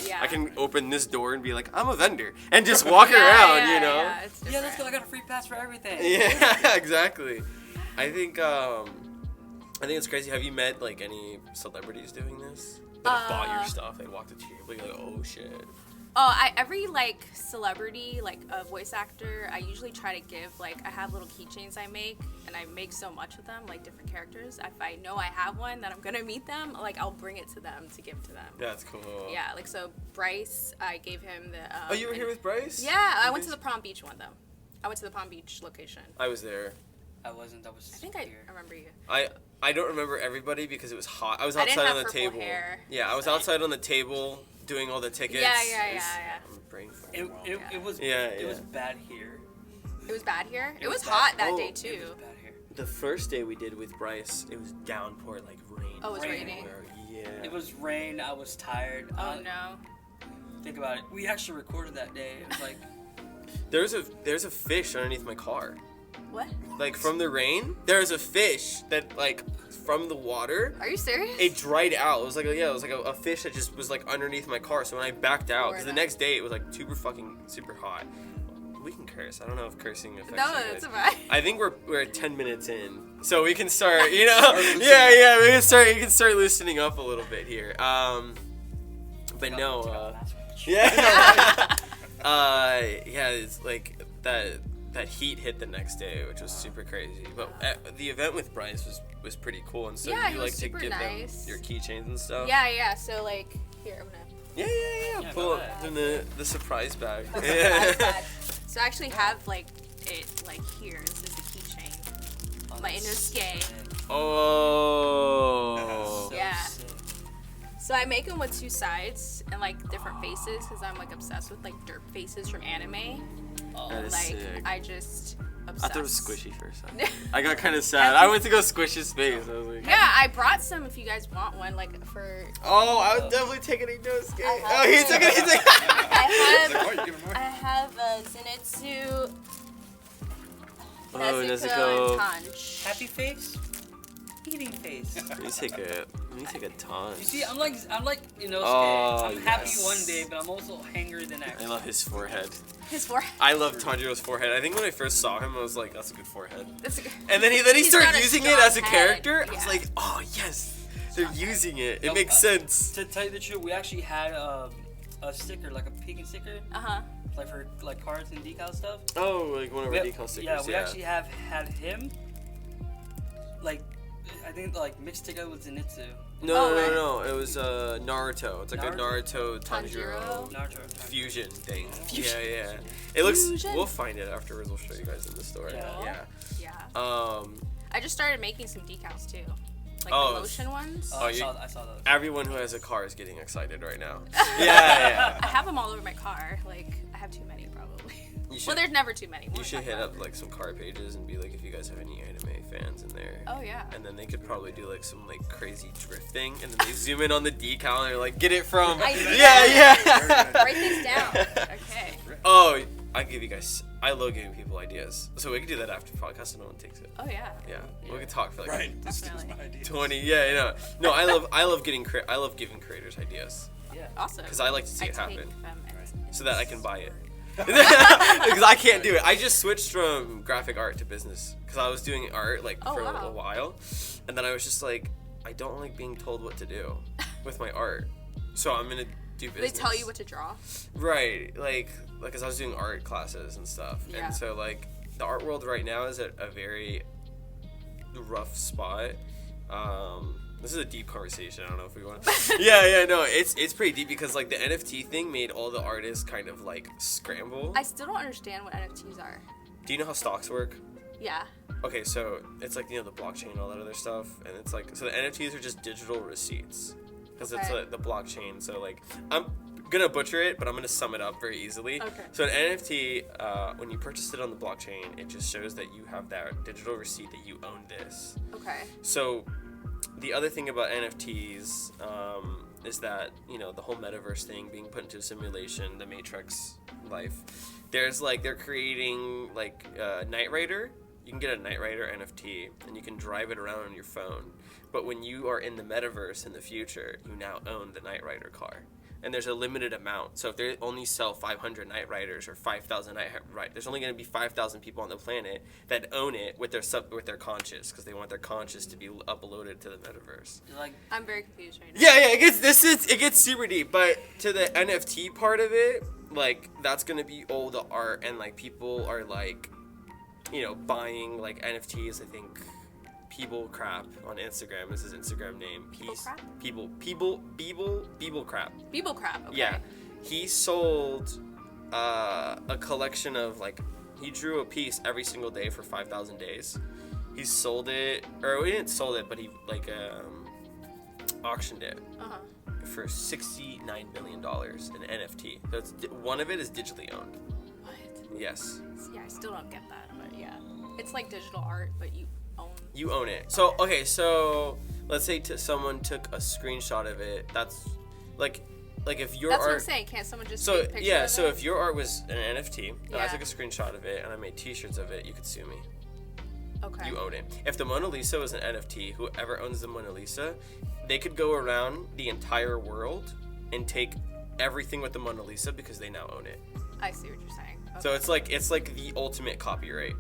Yeah. I can open this door and be like, I'm a vendor, and just walk around. You know. Yeah, let's go. I got a free pass for everything. Yeah, exactly. I think it's crazy. Have you met like any celebrities doing this? That have bought your stuff. They walked up to you, like, oh shit. Oh, every like celebrity, like a voice actor, I usually try to give like I have little keychains I make, and I make so much with them, like different characters. If I know I have one that I'm gonna meet them, like I'll bring it to them to give to them. That's cool. Yeah, like so Bryce, I gave him the. Oh, you were here with Bryce? Yeah, I went to the Palm Beach one though. I went to the Palm Beach location. I was there. I wasn't. I was. I think I remember you. I don't remember everybody because it was hot. I was I didn't outside have on the purple table. hair, Yeah, I was outside on the table doing all the tickets. Yeah. I'm brain It was. Yeah, It was yeah. bad here. It was bad here. It was was bad. hot that Oh, day It too. was bad here. The first day we did with Bryce, it was downpour, like rain. Oh, it was Rain. raining. everywhere. Yeah. It was rain. I was tired. Oh no. Think about it. We actually recorded that day. It was like. There's a fish underneath my car. What? Like from the rain, there's a fish that like from the water. Are you serious? It dried out. It was like a fish that just was like underneath my car. So when I backed out, because the next day it was like super hot. We can curse. I don't know if cursing affects No, you guys. it's fine. I think we're 10 minutes in, so we can start. You know, yeah, we can start. You can start loosening up a little bit here. But no, yeah, yeah, it's like that heat hit the next day, which was super crazy. But the event with Bryce was pretty cool, and so Yeah, you he like was to super give nice. them your keychains and stuff. Yeah. So like, here I'm gonna. Yeah. Yeah, Pull go up ahead. in the surprise bag. That's bad. So I actually have like it like here. This is the keychain. My Inosuke. Oh. So Yeah. sick. So I make them with two sides and like different faces because I'm like obsessed with like derp faces from anime. That is Like sick. I just I obsessed. thought it was Squishy for a second. I got kind of sad. I went to go squish his face. I was like, Yeah, I brought some if you guys want one, like for. oh, I was definitely taking a Inosuke. I have Oh, he it. took it. He's like, I It's like, have oh, you give him more? I have Zenitsu, Oh, Nezuko, Nezuko. and Tanj. Happy face. Eating face. Let me take a ton. You see, I'm like Inosuke. Oh, I'm happy yes. one day, but I'm also hangry the next. I love his forehead. His forehead. I love Tanjiro's forehead. I think when I first saw him, I was like, that's a good forehead. That's a good. And then he He's started got a using it strong as a head. character. I was Yeah. like, oh yes, they're using it. It No, makes sense. To tell you the truth, we actually had a sticker, like a peeking sticker, Uh-huh. like for like cards and decal stuff. Oh, like one of our We- decal stickers. Yeah, we actually have had him. Like, I think like mixed together with Zenitsu. No. It was Naruto. It's like a Naruto? Naruto Tanjiro Naruto. fusion thing. Fusion. Yeah. It looks. Fusion. We'll find it afterwards. We'll show you guys in the store. Yeah. Yeah. Um. I just started making some decals too, like Oh, the lotion ones. Oh, you- I saw those. Everyone who has a car is getting excited right now. Yeah. I have them all over my car. Like I have too many probably. You should. Well, there's never too many. You We'll should talk hit about up like some car pages and be like, if you guys have any anime fans in there. Oh yeah. And then they could probably do like some like crazy drifting, and then they zoom in on the decal and they're like, get it from. I did. Yeah. Write these down. Okay. Oh, I give you guys. I love giving people ideas, so we can do that after the podcast, so no one takes it. Oh yeah. Yeah, we can talk for like Right. This is Definitely. my idea. 20. Yeah. No, I love giving creators ideas Yeah. Awesome. because I like to see it take happen, them and- so that I can buy it. Because I can't do it. I just switched from graphic art to business because I was doing art like Oh, for wow. a while, and then I was just like, I don't like being told what to do with my art, so I'm gonna do They business. tell you what to draw. Right, like, cause I was doing art classes and stuff, Yeah. and so like the art world right now is at a very rough spot. This is a deep conversation. I don't know if we want to. Yeah, no, it's pretty deep because like the NFT thing made all the artists kind of like scramble. I still don't understand what NFTs are. Do you know how stocks work? Yeah. Okay, so it's like, you know, the blockchain and all that other stuff, and it's like, so the NFTs are just digital receipts, because it's Okay. the blockchain. So like, I'm gonna butcher it, but I'm gonna sum it up very easily. Okay. So an NFT, when you purchase it on the blockchain, it just shows that you have that digital receipt that you own this. Okay. So the other thing about NFTs is that, you know, the whole metaverse thing being put into a simulation, the Matrix life. There's like, they're creating like Knight Rider. You can get a Knight Rider NFT and you can drive it around on your phone. But when you are in the metaverse in the future, you now own the Knight Rider car. And there's a limited amount. So if they only sell 500 Knight Riders or 5,000 Knight Riders, there's only going to be 5,000 people on the planet that own it with their conscious, because they want their conscious to be uploaded to the metaverse. Like, I'm very confused right now. Yeah, it gets super deep. But to the NFT part of it, like, that's going to be all the art, and like people are like, you know, buying like NFTs. I think People Crap on Instagram is his Instagram name. People Crap. Beeble crap. Okay. Yeah, he sold a collection of like, he drew a piece every single day for 5,000 days. He sold it, or he didn't sold it, but he like auctioned it for $69 million in NFT. So it's, one of it is digitally owned. What? Yes. Yeah, I still don't get that, but yeah, it's like digital art, but you own. You own it. So okay, so let's say someone took a screenshot of it. That's like if your That's art. what I'm saying. Can't someone just So take a picture yeah, of so it? if your art was an NFT and I Yeah. took a screenshot of it and I made T-shirts of it, you could sue me. Okay. You own it. If the Mona Lisa was an NFT, whoever owns the Mona Lisa, they could go around the entire world and take everything with the Mona Lisa because they now own it. I see what you're saying. Okay. So it's like the ultimate copyright,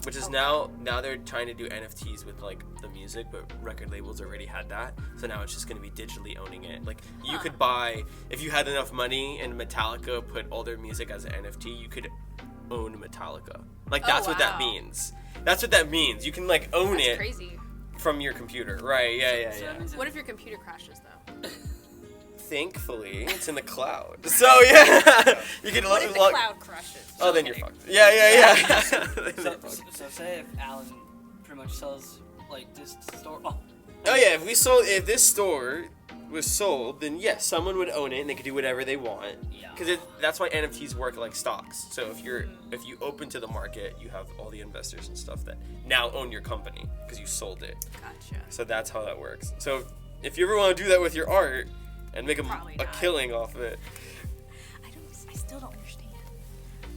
which is Okay. now they're trying to do NFTs with like the music, but record labels already had that. So now it's just going to be digitally owning it. Like you could buy, if you had enough money and Metallica put all their music as an NFT, you could own Metallica. Like that's what that wow. means. That's what that means. You can like own That's it crazy. from your computer. Right, yeah. that means What if your computer crashes though? Thankfully, it's in the cloud. So yeah, you can What if the cloud crashes? Oh, then you're fucked. Yeah. so say if Alan pretty much sells like this store. Oh yeah, if this store was sold, then yes, someone would own it and they could do whatever they want. Yeah. Because that's why NFTs work like stocks. So if you open to the market, you have all the investors and stuff that now own your company because you sold it. Gotcha. So that's how that works. So if you ever want to do that with your art and make Probably a not. killing off of it, I still don't understand.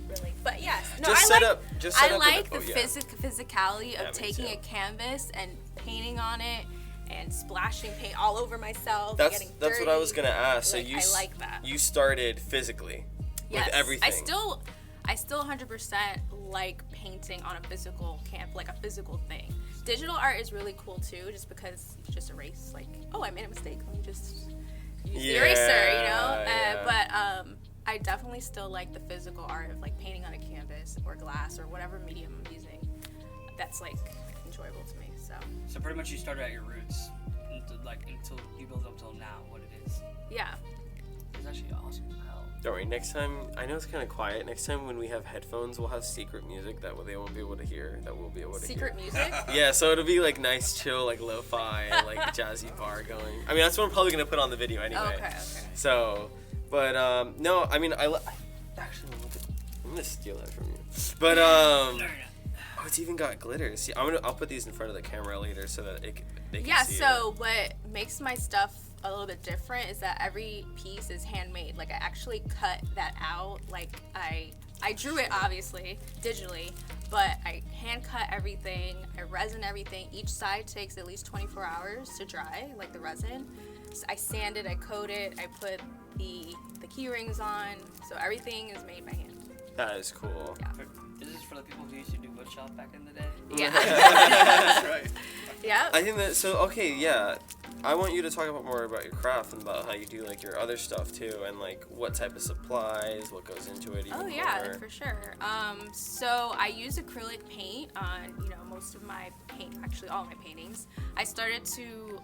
Really. But yes. No, just I set like, up. I with like oh, the yeah. physicality Yeah, of me taking too. a canvas and painting on it and splashing paint all over myself. That's getting what I was dirty. gonna ask. So Like, I like that. You started physically Yes. with everything. I still 100% like painting on a physical like a physical thing. Digital art is really cool too, just because you just erase, like, oh, I made a mistake. Let me just use the eraser, you know? Yeah. But I definitely still like the physical art of like painting on a canvas or glass or whatever medium I'm using. That's like enjoyable to me. So pretty much you started at your roots, until you build up till now, what it is. Yeah. It's actually awesome. Hell. Don't worry, next time, I know it's kind of quiet. Next time when we have headphones, we'll have secret music that they won't be able to hear, that we'll be able to Secret hear. music. Yeah, so it'll be like nice, chill, like lo-fi, like jazzy bar going. I mean, that's what I'm probably going to put on the video anyway. Okay. So, but, no, I mean, actually, I'm going to steal that from you. But, oh, it's even got glitters. See, I'll put these in front of the camera later so that they can Yeah, see so it. what makes my stuff a little bit different is that every piece is handmade. Like, I actually cut that out. Like, I drew it, obviously, digitally, but I hand cut everything. I resin everything. Each side takes at least 24 hours to dry, like the resin. So I sand it, I coat it, I put the key rings on. So everything is made by hand. That is cool. Yeah. Is this for the people who used to do woodshop back in the day? Yeah. That's right. Yeah. I think that, so, okay, yeah. I want you to talk about more about your craft and about how you do, like, your other stuff, too, and, like, what type of supplies, what goes into it even Oh yeah, more. for sure. So I use acrylic paint on, most of my actually all my paintings. I started to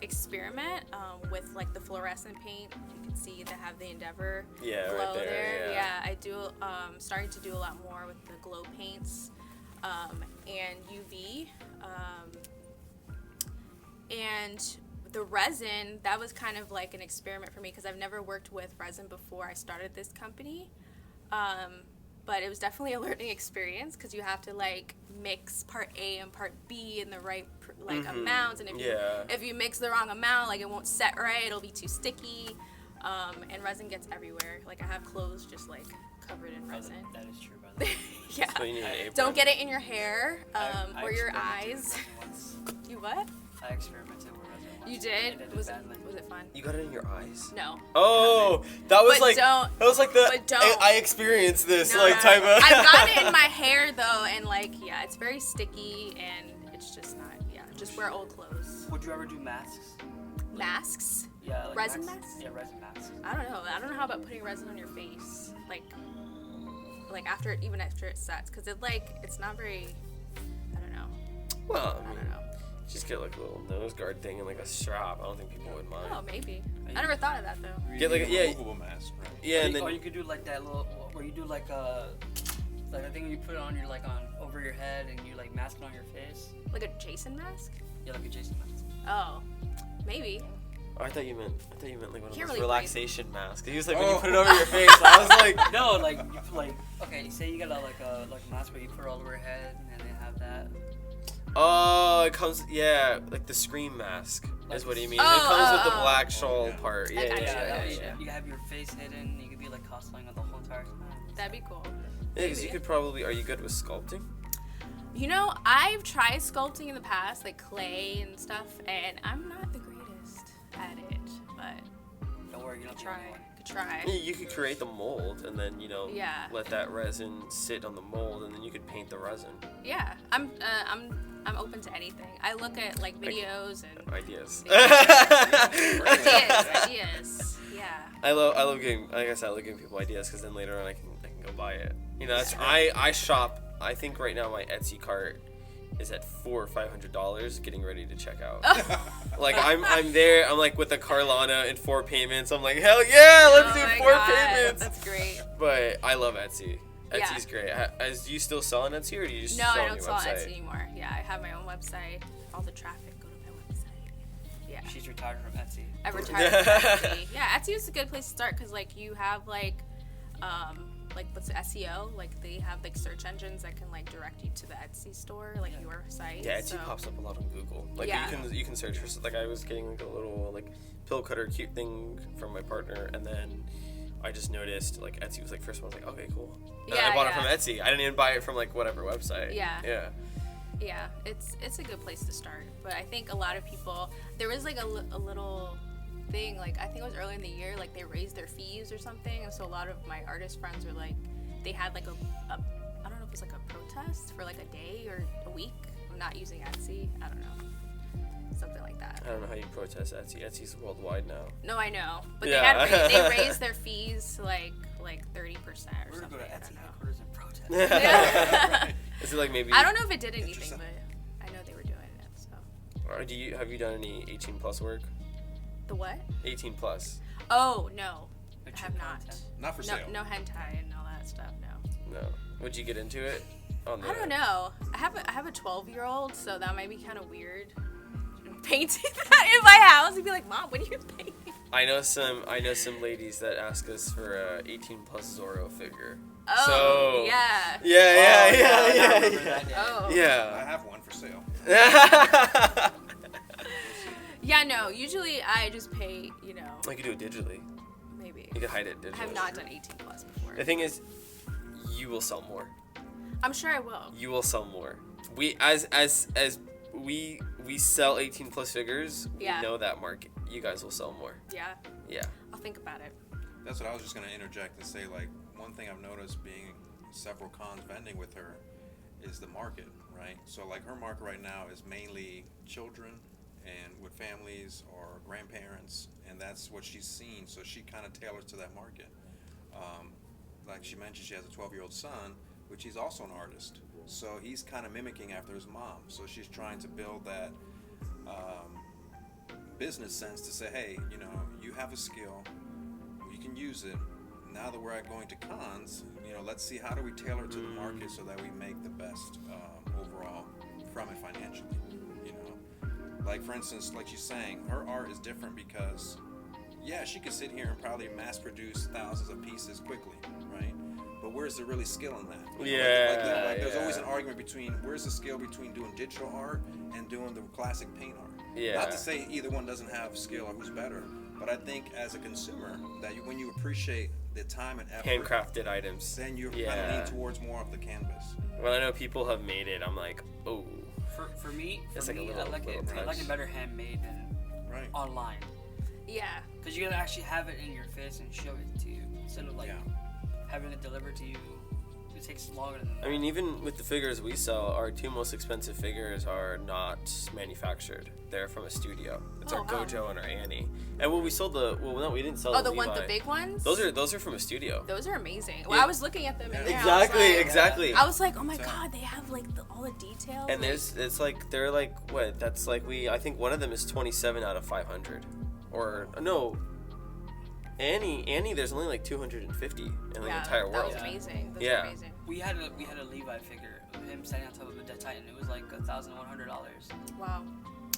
experiment with like the fluorescent paint. You can see they have the Endeavor Yeah, glow right there, yeah. I do starting to do a lot more with the glow paints. and UV. And the resin, that was kind of like an experiment for me because I've never worked with resin before I started this company. But it was definitely a learning experience because you have to like mix part A and part B in the right amounts, and if you mix the wrong amount, like it won't set right, it'll be too sticky, and resin gets everywhere. Like I have clothes just like covered in resin. That is true, by the way. Yeah. So you need an apron. Don't get it in your hair I or your experimented eyes. with resin once. You what? I experimented with resin once. You did? And Was badly. it fun? You got it in your eyes? No. Oh, that was But like don't- that was like the but don't. I experienced this No, like no. type of. I've got it in my hair though, and like yeah, it's very sticky, and it's just not. Yeah, just wear old clothes. Would you ever do masks? Masks? Yeah, like Resin masks? Yeah, resin masks. I don't know. I don't know how about putting resin on your face, like after it sets, because it's not very. I don't know. Well, I don't know. just get like a little nose guard thing and like a strap. I don't think people would mind. Oh, maybe. I never thought of that though. Get like a removable mask, right? Yeah, and Or then you could do like that little, where you do like a thing where you put it on your over your head and you like mask it on your face. Like a Jason mask? Yeah, like a Jason mask. Oh, maybe. I thought you meant like one of Can't those really relaxation masks. He was like when you put it over your face. I was like, No, like okay, say you got like a mask where you put it all over your head and they have that. oh, it comes like the Scream mask is what you mean. It comes with the black shawl yeah. part. I Yeah, got yeah, you. yeah. You have your face hidden. You could be like cosplaying on the whole entire time. That'd be cool. Yeah, because you could probably. Are you good with sculpting? You know, I've tried sculpting in the past, like clay and stuff, and I'm not the greatest at it, but Don't worry, you don't try. try. Could try. Yeah, you could create the mold and then Yeah. let that resin sit on the mold and then you could paint the resin. Yeah, I'm open to anything. I look at like videos and Ideas. ideas. Yeah. I love giving. Like I said, I love giving people ideas because then later on I can go buy it. You know, that's I shop. I think right now my Etsy cart is at $400 or $500, getting ready to check out. Like I'm there. I'm like with the Carlana in 4 payments. I'm like, hell yeah, let's do 4 payments. That's great. But I love Etsy. Yeah. Etsy's great. Do you still sell on Etsy or do you just No, sell I on don't your sell on website? Etsy anymore. Yeah, I have my own website. All the traffic go to my website. Yeah. She's retired from Etsy. I retired from Etsy. Yeah, Etsy is a good place to start because like you have like what's the SEO? Like they have like search engines that can like direct you to the Etsy store, like your site. Yeah, Etsy so. pops up a lot on Google. Like Yeah. you can search for like I was getting like a little like pill cutter cute thing from my partner, and then I just noticed like Etsy was like first one. I was like, okay, cool. And Yeah, I bought it yeah. from Etsy. I didn't even buy it from like whatever website. Yeah. Yeah. Yeah, it's a good place to start. But I think a lot of people, there was like a little thing, like I think it was early in the year, like they raised their fees or something, and so a lot of my artist friends were like, they had like a I don't know if it was like a protest for like a day or a week of not using Etsy. I don't know, something like that. I don't know how you protest Etsy. Etsy's worldwide now. No, I know, but Yeah. they raised their fees to like 30% or We're something. gonna go to I Etsy don't know. headquarters and protest. Yeah. Is it like maybe? I don't know if it did anything, Interesting. but I know they were doing it. So Or have you done any 18+ work? the what? 18+. Oh no, I Mature have not. content. Not for No, sale. no hentai and all that stuff. No. No. Would you get into it? I don't know. I have a 12-year-old, so that might be kind of weird. Painting that in my house and be like, Mom, what are you painting? I know some ladies that ask us for a 18+ Zorro figure. Oh, So, yeah. Yeah. Oh. I Yeah. have one for sale. Yeah, no. Usually I just pay, I could do it digitally. maybe. You could hide it digitally. I have not done 18 plus before. The thing is, you will sell more. I'm sure I will. You will sell more. We as we sell 18+ figures. Yeah. We know that market. You guys will sell more. Yeah. Yeah. I'll think about it. That's what I was just going to interject and say, like, one thing I've noticed being several cons vending with her is the market, right? So, like, her market right now is mainly children and with families or grandparents, and that's what she's seen. So she kind of tailors to that market. Like she mentioned, she has a 12-year-old son, which he's also an artist. So he's kind of mimicking after his mom. So she's trying to build that business sense to say, hey, you have a skill, you can use it. Now that we're going to cons, let's see how do we tailor it to the market so that we make the best overall from it financially. You know, like for instance, like she's saying, her art is different because, yeah, she could sit here and probably mass produce thousands of pieces quickly, right? But where's the really skill in that? You know, Yeah, there's always yeah. an argument between where's the skill between doing digital art and doing the classic paint art. Yeah. Not to say either one doesn't have skill or who's better, but I think as a consumer that when you appreciate the time and effort, Handcrafted items. then you kind Yeah. of lean towards more of the canvas. When I know people have made it, I'm like, oh. For me, It's like a I little like it touch. better handmade than Right. online. Yeah. Because you gotta actually have it in your face and show it to you instead of like Yeah. having it delivered to you. It takes longer than that. I mean, even with the figures we sell, our two most expensive figures are not manufactured. They're from a studio. It's our Oh, wow. Gojo and our Annie. And when we sold we didn't sell Oh, the the Levi. big ones. Those are from a studio. Those are amazing. Well, Yeah. I was looking at them in there. Exactly. I was like, oh my god, they have like all the details. And like, it's like they're like what? That's like I think one of them is 27 out of 500, or no. Annie, there's only like 250 in the entire That world. was amazing. Those Yeah. were amazing. we had a Levi figure of him standing on top of a Dead Titan. It was like $1,100. Wow.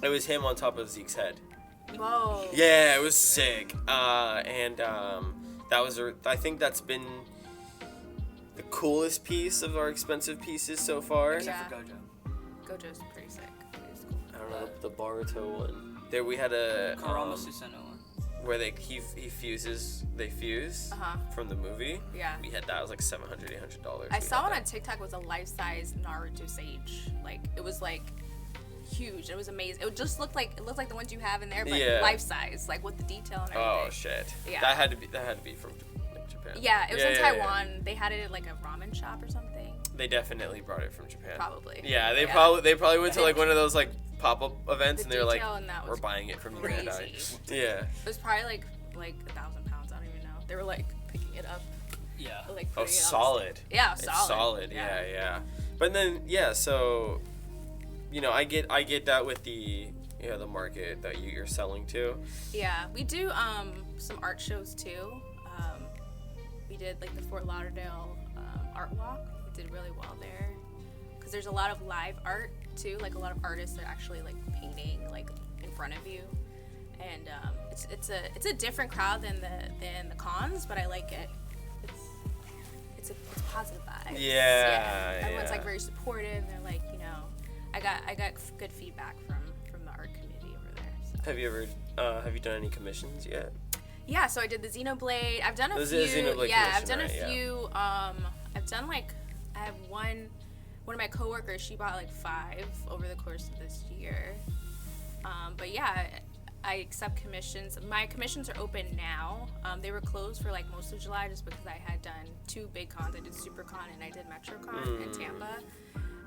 It was him on top of Zeke's head. Whoa. Yeah, it was sick. That was I think that's been the coolest piece of our expensive pieces so far. Except Yeah. for Gojo. Gojo's pretty sick. It's cool. I don't know the Baruto one. There we had a Kurama Susanoo one. where they fuse Uh-huh. from the movie. Yeah. We had that. It was like $700, $800. I We saw had one that. on TikTok was a life-size Naruto sage. Like it was like huge. It was amazing. It just looked like the ones you have in there, but Yeah. life-size, like with the detail and everything. Oh shit. Yeah. That had to be from like, Japan. Yeah, it was in yeah, Taiwan. yeah. They had it at like a ramen shop or something. They definitely brought it from Japan. Probably. Yeah, they Yeah. probably went to like one of those like pop-up events The and they're like, detail in that we're was buying it from you, crazy. Bandai. Yeah. It was probably like 1,000 pounds. I don't even know. They were like picking it up, Yeah. like Oh, putting it on the solid. stand. Yeah, It's solid. solid. Yeah. But then so I get that with the the market that you're selling to. Yeah, we do some art shows too. We did like the Fort Lauderdale art walk. We did really well there because there's a lot of live art too. Like a lot of artists are actually like painting like in front of you, and it's a different crowd than the cons, but I like it. It's positive vibes. Yeah, Everyone's yeah. like very supportive. They're like I got good feedback from the art community over there. So. Have you done any commissions yet? Yeah, so I did the Xenoblade. I've done a This few. is a Xenoblade I've commission, done a right? Yeah. few. I've done like I have one of my coworkers. She bought like 5 over the course of this year. But yeah, I accept commissions. My commissions are open now. They were closed for like most of July just because I had done 2 big cons. I did SuperCon and I did MetroCon in Tampa.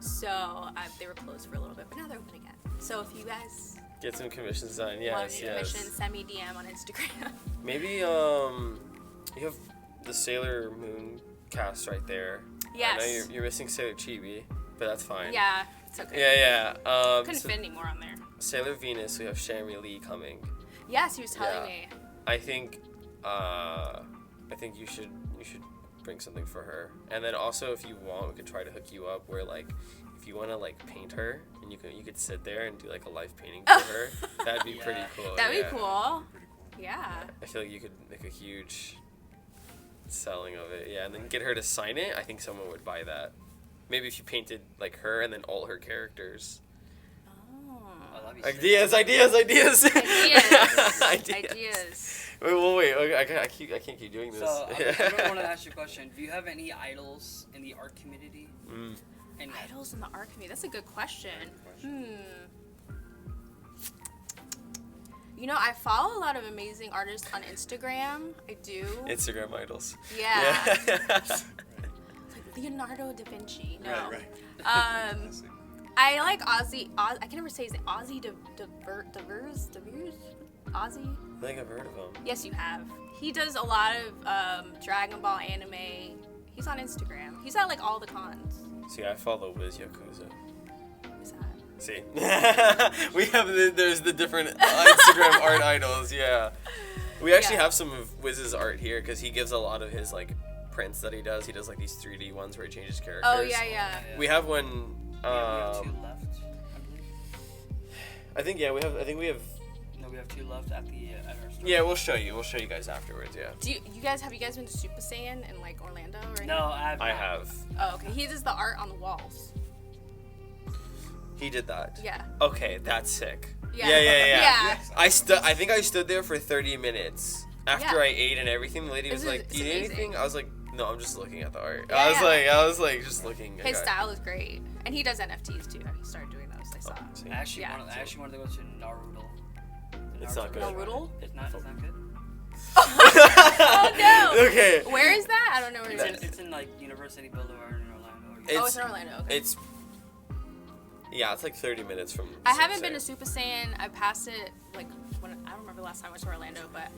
So they were closed for a little bit, but now they're open again. So if you guys Get some commissions done. want Yes, any commissions, send me DM on Instagram. Maybe you have the Sailor Moon cast right there. Yes. I know you're missing Sailor Chibi, but that's fine. Yeah, it's okay. Yeah. Couldn't So fit any more on there. Sailor Venus, we have Shammy Lee coming. Yes, he was telling Yeah. me. I think you should bring something for her. And then also if you want, we could try to hook you up where like if you want to like paint her and you could sit there and do like a live painting for her. That'd be pretty cool. That'd yeah. be cool. Pretty cool. Yeah. I feel like you could make a huge selling of it. Yeah, and then get her to sign it. I think someone would buy that. Maybe if you painted like her and then all her characters. Oh. Oh, that'd be sick. Ideas. Ideas. Ideas. Wait. Okay, I can't keep doing this. So I really want to ask you a question. Do you have any idols in the art community? Any Idols in the art community. That's a good question. I follow a lot of amazing artists on Instagram. I do. Instagram idols. Yeah. Yeah. Like Leonardo da Vinci. No. Right. Um, I like Ozzy. I can never say his name. Ozzy Devers. Ozzy. I think I've heard of him. Yes, you have. He does a lot of Dragon Ball anime. He's on Instagram. He's at like all the cons. See, I follow Wiz Yakuza. Who's that? See, we have there's the different Instagram art idols. Yeah, we actually Yeah. have some of Wiz's art here because he gives a lot of his like prints that he does. He does like these 3D ones where he changes characters. Oh yeah. We have one We have 2 left, I believe. I think we have. No, we have 2 left at our store. Yeah, we'll show you. We'll show you guys afterwards. Yeah. Do you guys have been to Super Saiyan in like Orlando or anything? No, I have. I not. have. Oh, okay. He does the art on the walls. He did that. Yeah. Okay, that's sick. Yeah. Yeah. Yeah. I think I stood there for 30 minutes after Yeah. I ate and everything. The lady was like, It's "Do you need amazing. anything?" I was like, "No, I'm just looking at the art." Yeah, I was like just looking. His style is great, and he does NFTs too. He started doing those. I saw. See? I actually, Yeah. I actually wanted to go to Naruto. It's not good. Naruto? It's not good. Oh no! Okay. Where is that? I don't know where it is. It's in like University Boulevard in Orlando. It's in Orlando. Okay. It's it's like 30 minutes from. I Super haven't been to Saiyan. Super Saiyan. I passed it like when I don't remember the last time I went to Orlando, but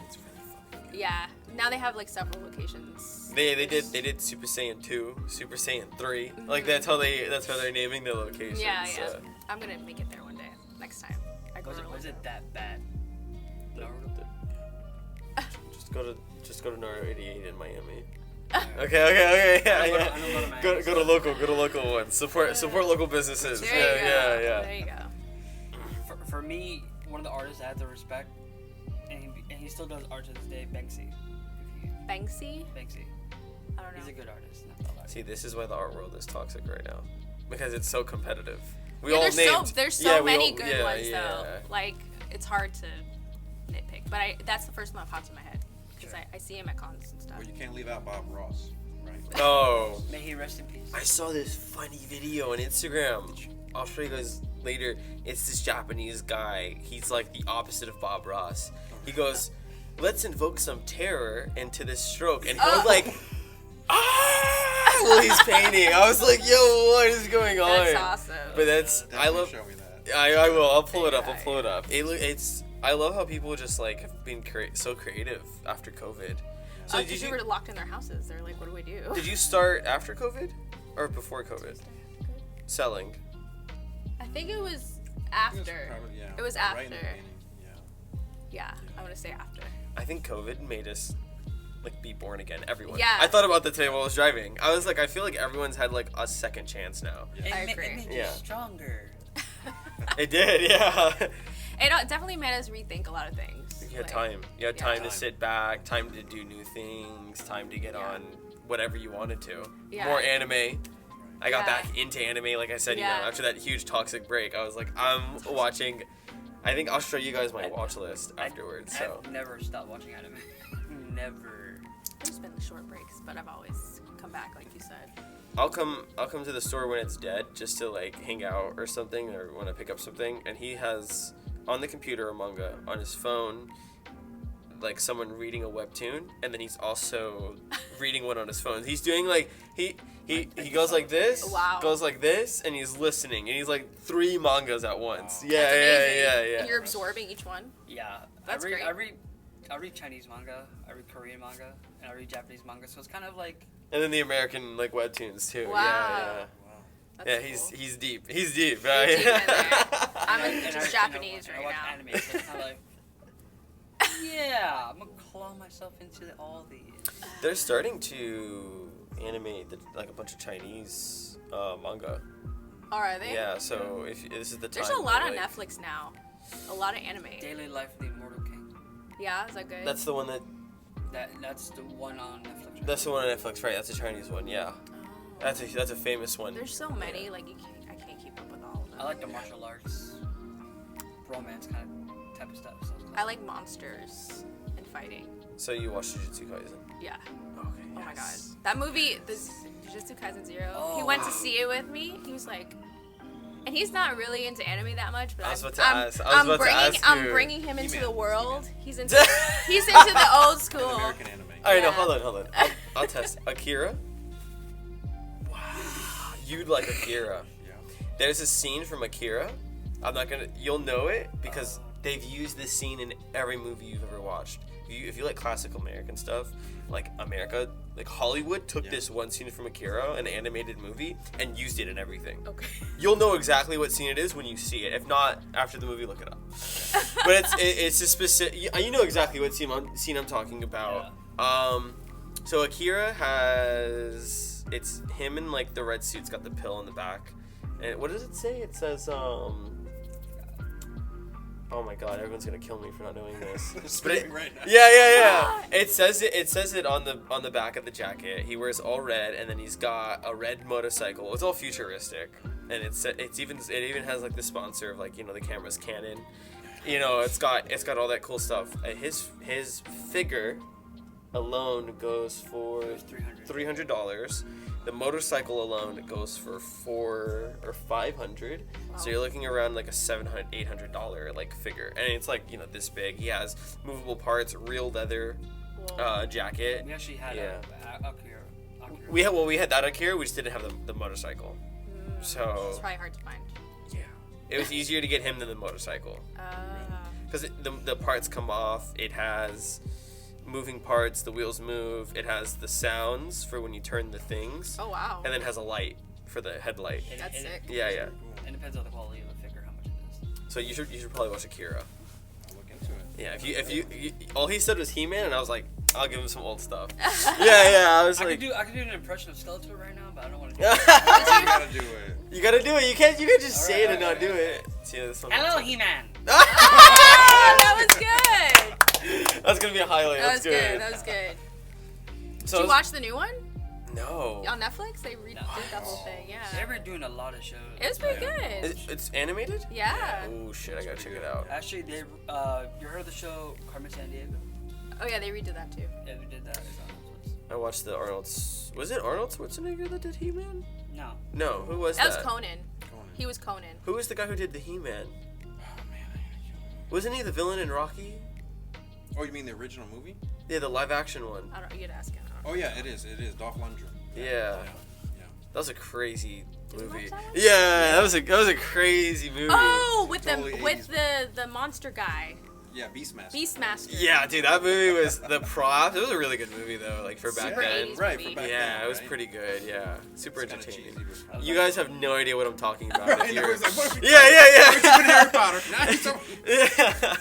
yeah. Now they have like several locations. They did Super Saiyan 2, Super Saiyan 3. Like that's how they're naming the locations. Yeah. I'm gonna make it there one day. Next time I go to Was Orlando. it that bad? Naruto. Just go to Naruto 88 in Miami. Okay. Yeah. I don't go to Go to local ones. Support local businesses. There you go. Yeah. There you go. For me, one of the artists I have to respect, and he still does art to this day, Banksy. Banksy? Banksy. I don't know. He's a good artist. Not gonna lie. See, this is why the art world is toxic right now, because it's so competitive. We Yeah, all there's named. so we many all- good yeah, ones yeah. though. Like it's hard to nitpick, but that's the first one that pops in my head because Sure. I see him at cons and stuff. Well, you can't leave out Bob Ross, right? Oh, May he rest in peace. I saw this funny video on Instagram. I'll show you guys later. It's this Japanese guy. He's like the opposite of Bob Ross. He goes, "Let's invoke some terror into this stroke," and he'll like, ah, while he's painting. I was like, "Yo, what is going on?" That's awesome. But that's I Definitely love. Show me that. I will. I'll pull it up. It's. I love how people just like have been so creative after COVID. So Because you were locked in their houses. They're like, what do we do? did you start after COVID or before COVID selling? I think it was I think after. probably, yeah, It was right in the after. beginning, Yeah, I want to say after. I think COVID made us like be born again. Everyone. Yeah. I thought about that today while I was driving. I was like, I feel like everyone's had like a second chance now. Yeah. I agree. It made Yeah. you stronger. It did, yeah. It definitely made us rethink a lot of things. You had Like, time. You had yeah. time to sit back, time to do new things, time to get Yeah. on whatever you wanted to. Yeah. More anime. I got Yeah. back into anime, like I said, Yeah. after that huge toxic break. I was like, I'm watching. I think I'll show you guys my watch list afterwards. So I've never stopped watching anime. Never. There's been short breaks, but I've always come back, like you said. I'll come to the store when it's dead, just to like hang out or something, or when I pick up something. And he has on the computer a manga, on his phone, like someone reading a webtoon, and then he's also reading one on his phone. He's doing like he goes like this, Wow. goes like this, and he's listening, and he's like 3 mangas at once. Wow. Yeah, That's amazing. yeah. And you're absorbing each one. Yeah. That's great. I read Chinese manga, I read Korean manga, and I read Japanese manga. So it's kind of like And then the American like webtoons too. Wow. Yeah. Wow. That's Yeah, cool. he's deep. He's deep. You're deep in there. I'm and in I- just and I- Japanese and I right watch now. Anime, so it's kind of like, yeah, I'm gonna claw myself into all these. They're starting to animate like a bunch of Chinese manga. Oh, are they? Yeah, so if this is the time. There's a lot to, on like, Netflix now. A lot of anime. Daily Life of the Immortal King. Yeah, is that good? That's the one That's the one on Netflix. Right? That's the one on Netflix, right? That's a Chinese one. Yeah, Oh. that's a famous one. There's so many, like I can't keep up with all of them. I like the martial arts, romance kind of type of stuff. So it's I like monsters and fighting. So you watch Jujutsu Kaisen? Yeah. Okay. Oh my god. That movie, the Jujutsu Kaisen Zero. He Oh, went to wow. see it with me. He was like, and he's not really into anime that much, but I was about to I'm ask. I was about to bringing ask I'm you. bringing him into He-Man. the world. He-Man. He's into the old An school. American anime. All right, no, Yeah. hold on. I'll test. Akira. Wow, you'd like Akira. Yeah. There's a scene from Akira. You'll know it because they've used this scene in every movie you've ever watched. If you like classical American stuff, like Hollywood took Yeah. this one scene from Akira, an animated movie, and used it in everything. Okay. You'll know exactly what scene it is when you see it. If not, after the movie, look it up. But it's a specific. You know exactly what scene I'm talking about. So Akira it's him in like the red suit's got the pill in the back, And what does it say? It says oh my god, everyone's gonna kill me for not knowing this. But Right now. yeah. It says it on the back of the jacket. He wears all red, and then he's got a red motorcycle. It's all futuristic, and it even has like the sponsor of like the camera's Canon. It's got all that cool stuff. His figure alone goes for $300. The motorcycle alone goes for $400 or $500. Wow. So you're looking around like a $700, $800 like figure, and it's like this big. He has movable parts, real leather jacket. We actually had Akira. We had that Akira. We just didn't have the motorcycle. So it's probably hard to find. Yeah, it was easier to get him than the motorcycle because the parts come off. It has moving parts, the wheels move, it has the sounds for when you turn the things. Oh wow. And then it has a light for the headlight. That's sick. Yeah. It depends on the quality of the figure, how much it is. So you should probably watch Akira. I'll look into it. Yeah, if you all he said was He-Man, and I was like, I'll give him some old stuff. I was like, I could do an impression of Skeletor right now, but I don't want to do it. You gotta do it. You gotta do it. You can't just say it and not do it. See, this one. Hello, He-Man. That was good. That's gonna be a highlight. That was That's good. That was good. So Did you watch the new one No. on Netflix? They redid the whole thing. Yeah. They've been doing a lot of shows. It was pretty good. It's animated? Yeah. Oh shit, I gotta check it out. Actually, you heard of the show Carmen Sandiego? Oh yeah, they redid that too. Yeah, we did that. It's on Netflix. I watched the Arnold's. Was it Arnold Schwarzenegger that did He-Man? No. No, who was That that? was Conan. He was Conan. Who was the guy who did the He-Man? Oh man, I gotta kill him. Wasn't he the villain in Rocky? Oh, you mean the original movie? Yeah, the live action one. I don't. You gotta ask him. Oh yeah, it is. It is Dolph Lundgren. Yeah. Yeah. That was a crazy Did you movie. watch that one? Yeah, that was a crazy movie. Oh, with Totally the 80s. the monster guy, Yeah, Beastmaster. Beastmaster. Yeah, dude, that movie was the props. It was a really good movie though, like for back Super then. 80s Right, movie. for back Yeah, then, it was right? pretty good. Yeah, super It's kinda entertaining. cheesy, but- You guys have no idea what I'm talking about. Right, if I you're- was like, what are we yeah. Harry Potter. Nice. Yeah.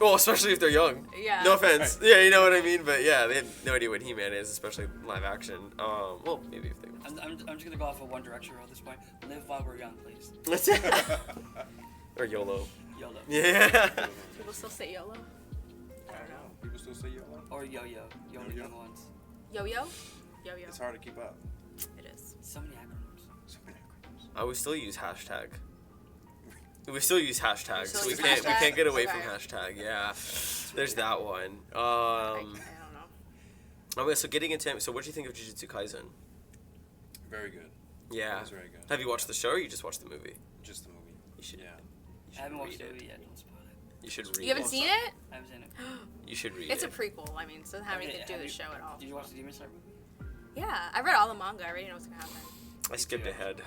Well, especially if they're young. Yeah. No offense. Yeah, you know what I mean. But yeah, they have no idea what He-Man is, especially live action. Well, maybe if they. I'm just gonna go off of one direction at this point. Live while we're young, please. Or YOLO. YOLO. Yeah. People still say YOLO. I don't know. People still say YOLO. Or yo-yo. You only Yo-yo? young ones. Yo-yo. Yo-yo. It's hard to keep up. It is. So many acronyms. So many acronyms. I would still use hashtag. We still use hashtags. still We use can't hashtags? get away Okay. from hashtag. Yeah. There's that one. I don't know. Okay, so getting into so what do you think of Jujutsu Kaisen? Very good. Yeah. It's very good. Have you watched the show or you just watched the movie? Just the movie. You should. Yeah. You I haven't watched read the it. movie yet. Don't spoil it. You should read You haven't it. seen it? I haven't seen it. You should read It's a it. prequel. I mean, it doesn't have anything to do with the show at all. Did you watch the Demon Slayer movie? Yeah, I read all the manga. I already know what's gonna happen. I skipped ahead.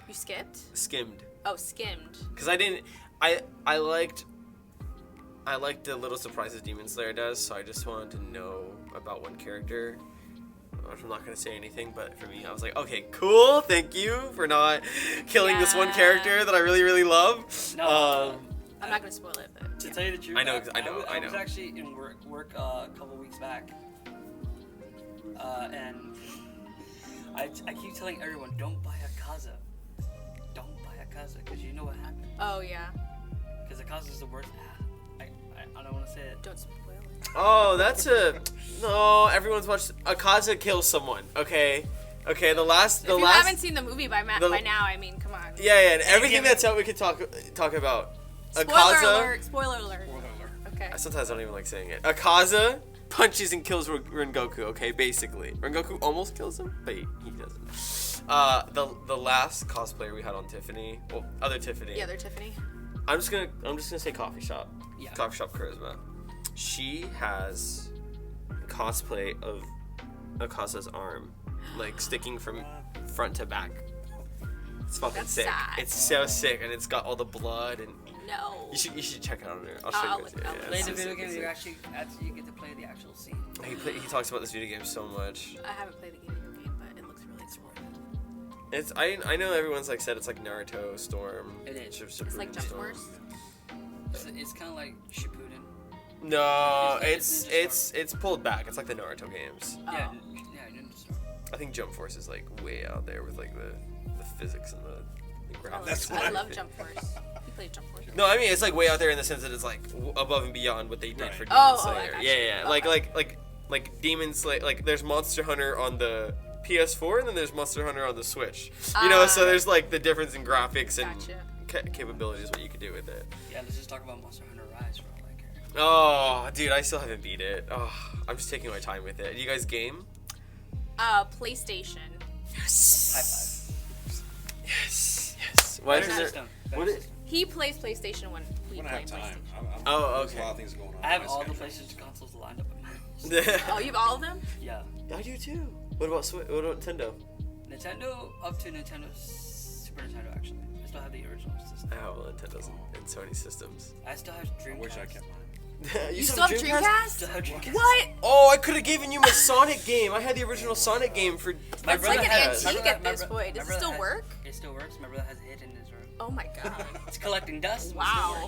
You skipped? Skimmed. Oh, skimmed. Because I didn't. I liked the little surprises Demon Slayer does, so I just wanted to know about one character. I'm not gonna say anything, but for me, I was like, okay, cool. Thank you for not killing this one Yeah. character that I really, really love. No. I'm not gonna spoil it, but To yeah. tell you the truth, I know. I was actually in work a couple weeks back, and I keep telling everyone, don't buy a Kaza. Don't buy a Kaza, because you know what happened. Oh yeah. Because the Kaza is the worst. I don't want to say it. Don't spoil it. Oh, that's a no. Everyone's watched Akaza kills someone. Okay. The last. If you haven't seen the movie by the- by now, I mean, come on. Yeah, and everything that's out we could talk about. Spoiler Akaza. alert! Spoiler alert. Spoiler alert. Okay. I sometimes don't even like saying it. Akaza punches and kills Rengoku. Okay, basically, Rengoku almost kills him, but he doesn't. The last cosplayer we had on Tiffany, well, other Tiffany. Yeah, they're Tiffany. I'm just gonna say coffee shop. Yeah. Coffee shop charisma. She has cosplay of Akaza's arm, like sticking from front to back. It's fucking That's sick. sad. It's so sick, and it's got all the blood and. No. You should check it out on there. I'll show I'll you look- guys. I'll Yeah, look. Play it's the so video sick, game, it's you sick. actually get to play the actual scene. He talks about this video game so much. I haven't played the game, but it looks really cool. It's I know everyone's like said it's like Naruto Storm. It is. It's like Jump Force. It's kind of like Shippuden. No, It's it's pulled back. It's like the Naruto games. Oh. Yeah, Ninja Storm. I think Jump Force is like way out there with like the physics and the graphics. I love Jump Force. You played Jump Force? No, I mean it's like way out there in the sense that it's like above and beyond what they did for Demon Oh, Slayer. I gotcha. Yeah. Okay. Like Demon Slayer. Like there's Monster Hunter on the PS4 and then there's Monster Hunter on the Switch. You know, so there's like the difference in graphics and capabilities, what you could do with it. Yeah, let's just talk about Monster Hunter Rise for all I care. Oh, dude, I still haven't beat it. Oh, I'm just taking my time with it. You guys game? PlayStation. Yes. High Yes. Why five. isn't there? System. What Better it- system. He plays PlayStation when we When I play have time. PlayStation. Oh, There's okay. a lot of things going on. I have in all my the schedule. PlayStation consoles lined up in my house. Oh, you have all of them? Yeah. I do too. What about Switch? What about Nintendo? Nintendo up to Nintendo Super Nintendo actually. I still have the original system. I have Nintendo's and Sony systems. I still have Dreamcast. I wish I kept mine. You still have Dreamcast? Still have Dreamcast. What? Oh, I could have given you my Sonic game. I had the original Sonic game for. My It's like an brother has- antique my at brother- this my point. Does it brother still has- work? It still works. My brother has it hidden in his room. Oh my god. It's collecting dust. but it Wow. still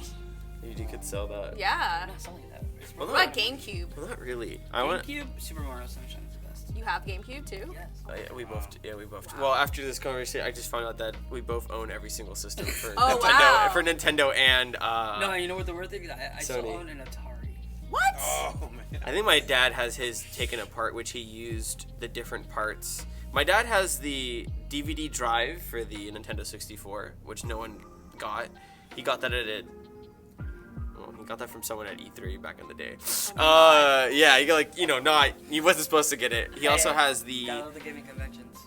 works. You could sell that. Yeah. I'm not selling that. It's Well, What about GameCube? Well, not really. I want. GameCube, Super Mario Sunshine is the best. You have GameCube too? Yes. We both. Yeah, we both. Well, after this conversation, I just found out that we both own every single system for Oh, Nintendo. wow. For Nintendo and. No, you know what the weird thing is? I still Sony. own an Atari. What? Oh man. I think my dad has his taken apart, which he used the different parts. My dad has the DVD drive for the Nintendo 64, which no one got. He got that at well, he got that from someone at E3 back in the day. Yeah, he got he wasn't supposed to get it. He also has Gotta love the gaming conventions.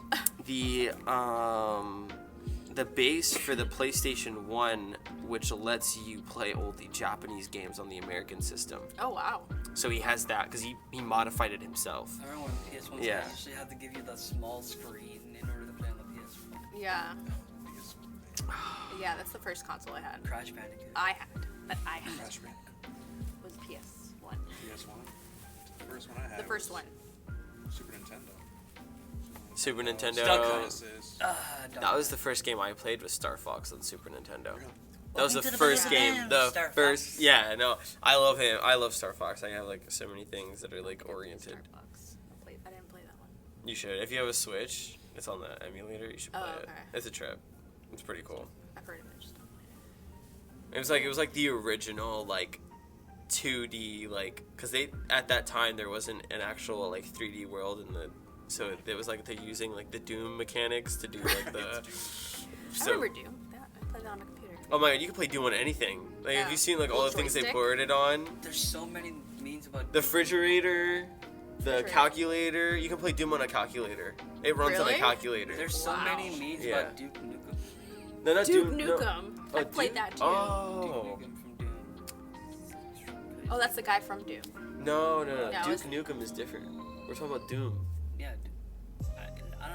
the base for the PlayStation 1, which lets you play all the Japanese games on the American system. Oh wow. So he has that because he modified it himself. I remember when PS1s Yeah. actually had to give you the small screen in order to play on the PS1. Yeah. Yeah, that's the first console I had. Crash Bandicoot. I had. That I had. Crash Bandicoot. Was PS1. PS1. The first one I had. The first was one. Super Nintendo. Super Nintendo. Genesis. That was the first game I played with Star Fox on Super Nintendo. Really? That was the Welcome to the first Playground, game. The Star first. Fox. Yeah, no, I love him. I love Star Fox. I have like so many things that are like oriented. Starbucks. I didn't play that one. You should. If you have a Switch, it's on the emulator. You should play it. okay. It's a trip. It's pretty cool. I've heard of it, just don't play it. It was like the original like 2D like because they at that time there wasn't an actual like 3D world in the so it was like they're using like the Doom mechanics to do like the. I remember Doom. I played that on the computer. Oh my god, you can play Doom on anything. Like have Yeah. you seen like all the things they Joystick? ported it on? There's so many memes about The refrigerator, the Refrigerator. calculator. You can play Doom on a calculator. It runs on a Really? calculator. There's so Wow. many memes Yeah. about Duke Nukem. No, not Duke Doom. No. Nukem. Oh, I played Duke- that too. Oh. Duke Nukem from Doom. Oh, that's the guy from Doom. No. Yeah, Duke it's- Nukem is different. We're talking about Doom. Yeah. I don't know.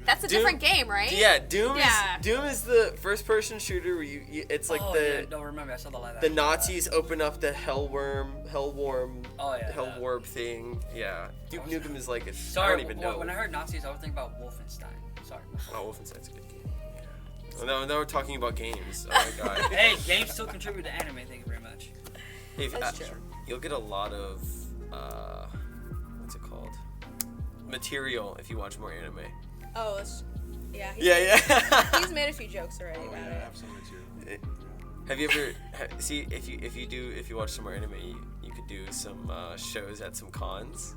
That's a Doom- different game, right? Yeah, Doom Yeah. is Doom is the first-person shooter where you it's like oh, the yeah, don't remember. I saw the live the action. Nazis open up the hellworm Oh, yeah, hellwarp thing. Yeah, Duke What was Nukem is like a, I Sorry, don't even know. when I heard Nazis, I was thinking about Wolfenstein. Sorry. Oh, Wolfenstein's a good game. Yeah. Well, now we're talking about games. Oh my god. Hey, games still contribute to anime. Thank you very much. That's true. You'll get a lot of what's it called? Material if you watch more anime. Oh, yeah. Yeah. He's made a few jokes already Oh about yeah, I it. have some material. Have you ever see if you watch some more anime, you could do some shows at some cons,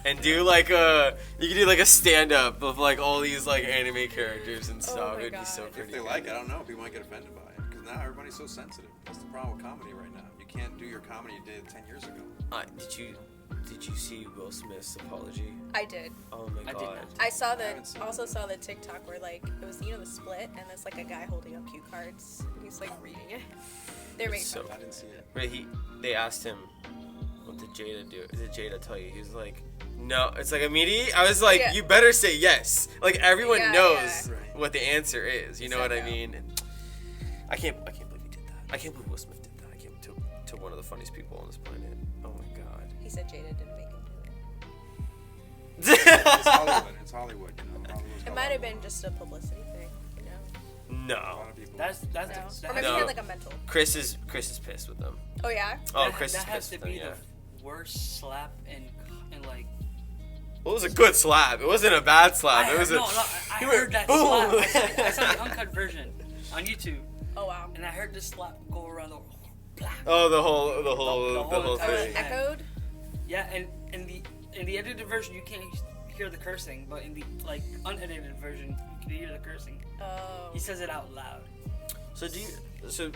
and do like you could do like a stand up of like all these like anime characters and stuff. my It'd be so God. pretty. If they like it, I don't know. People might get offended by it because now everybody's so sensitive. That's the problem with comedy right now. You can't do your comedy you did 10 years ago. Did you see Will Smith's apology? I did. Oh my I did god. not. I saw haven't seen also it. saw the TikTok where like it was the split and there's like a guy holding up cue cards. He's like reading it. They're making So- fun. I didn't see it. But they asked him, what did Jada do? Did Jada tell you? He was like, no. It's like immediate. I was like, Yeah. you better say yes. Like everyone Yeah, knows yeah. what the answer is. You know said what I no. mean? And I can't believe he did that. I can't believe Will Smith did that. I can't to one of the funniest people on this planet. Oh my god. He said Jada didn't make him do It's Hollywood. It's Hollywood. You know. Hollywood's it. It got might a have lot been just a publicity thing, you know. A No. lot of people. That's No. that Or maybe No. he had like a mental. Chris is pissed with them. Oh yeah. Oh, that, Chris that is has pissed to with them. be Yeah. the worst slap in like. Well, it was a good slap. It wasn't a bad slap. It was a. I he heard went that boom. slap. I saw the uncut version. on YouTube. Oh wow. And I heard this slap go around the whole. Oh, the whole entire thing. thing. Echoed. Yeah, and in the edited version you can't hear the cursing, but in the like unedited version you can hear the cursing. Oh. He says it out loud. So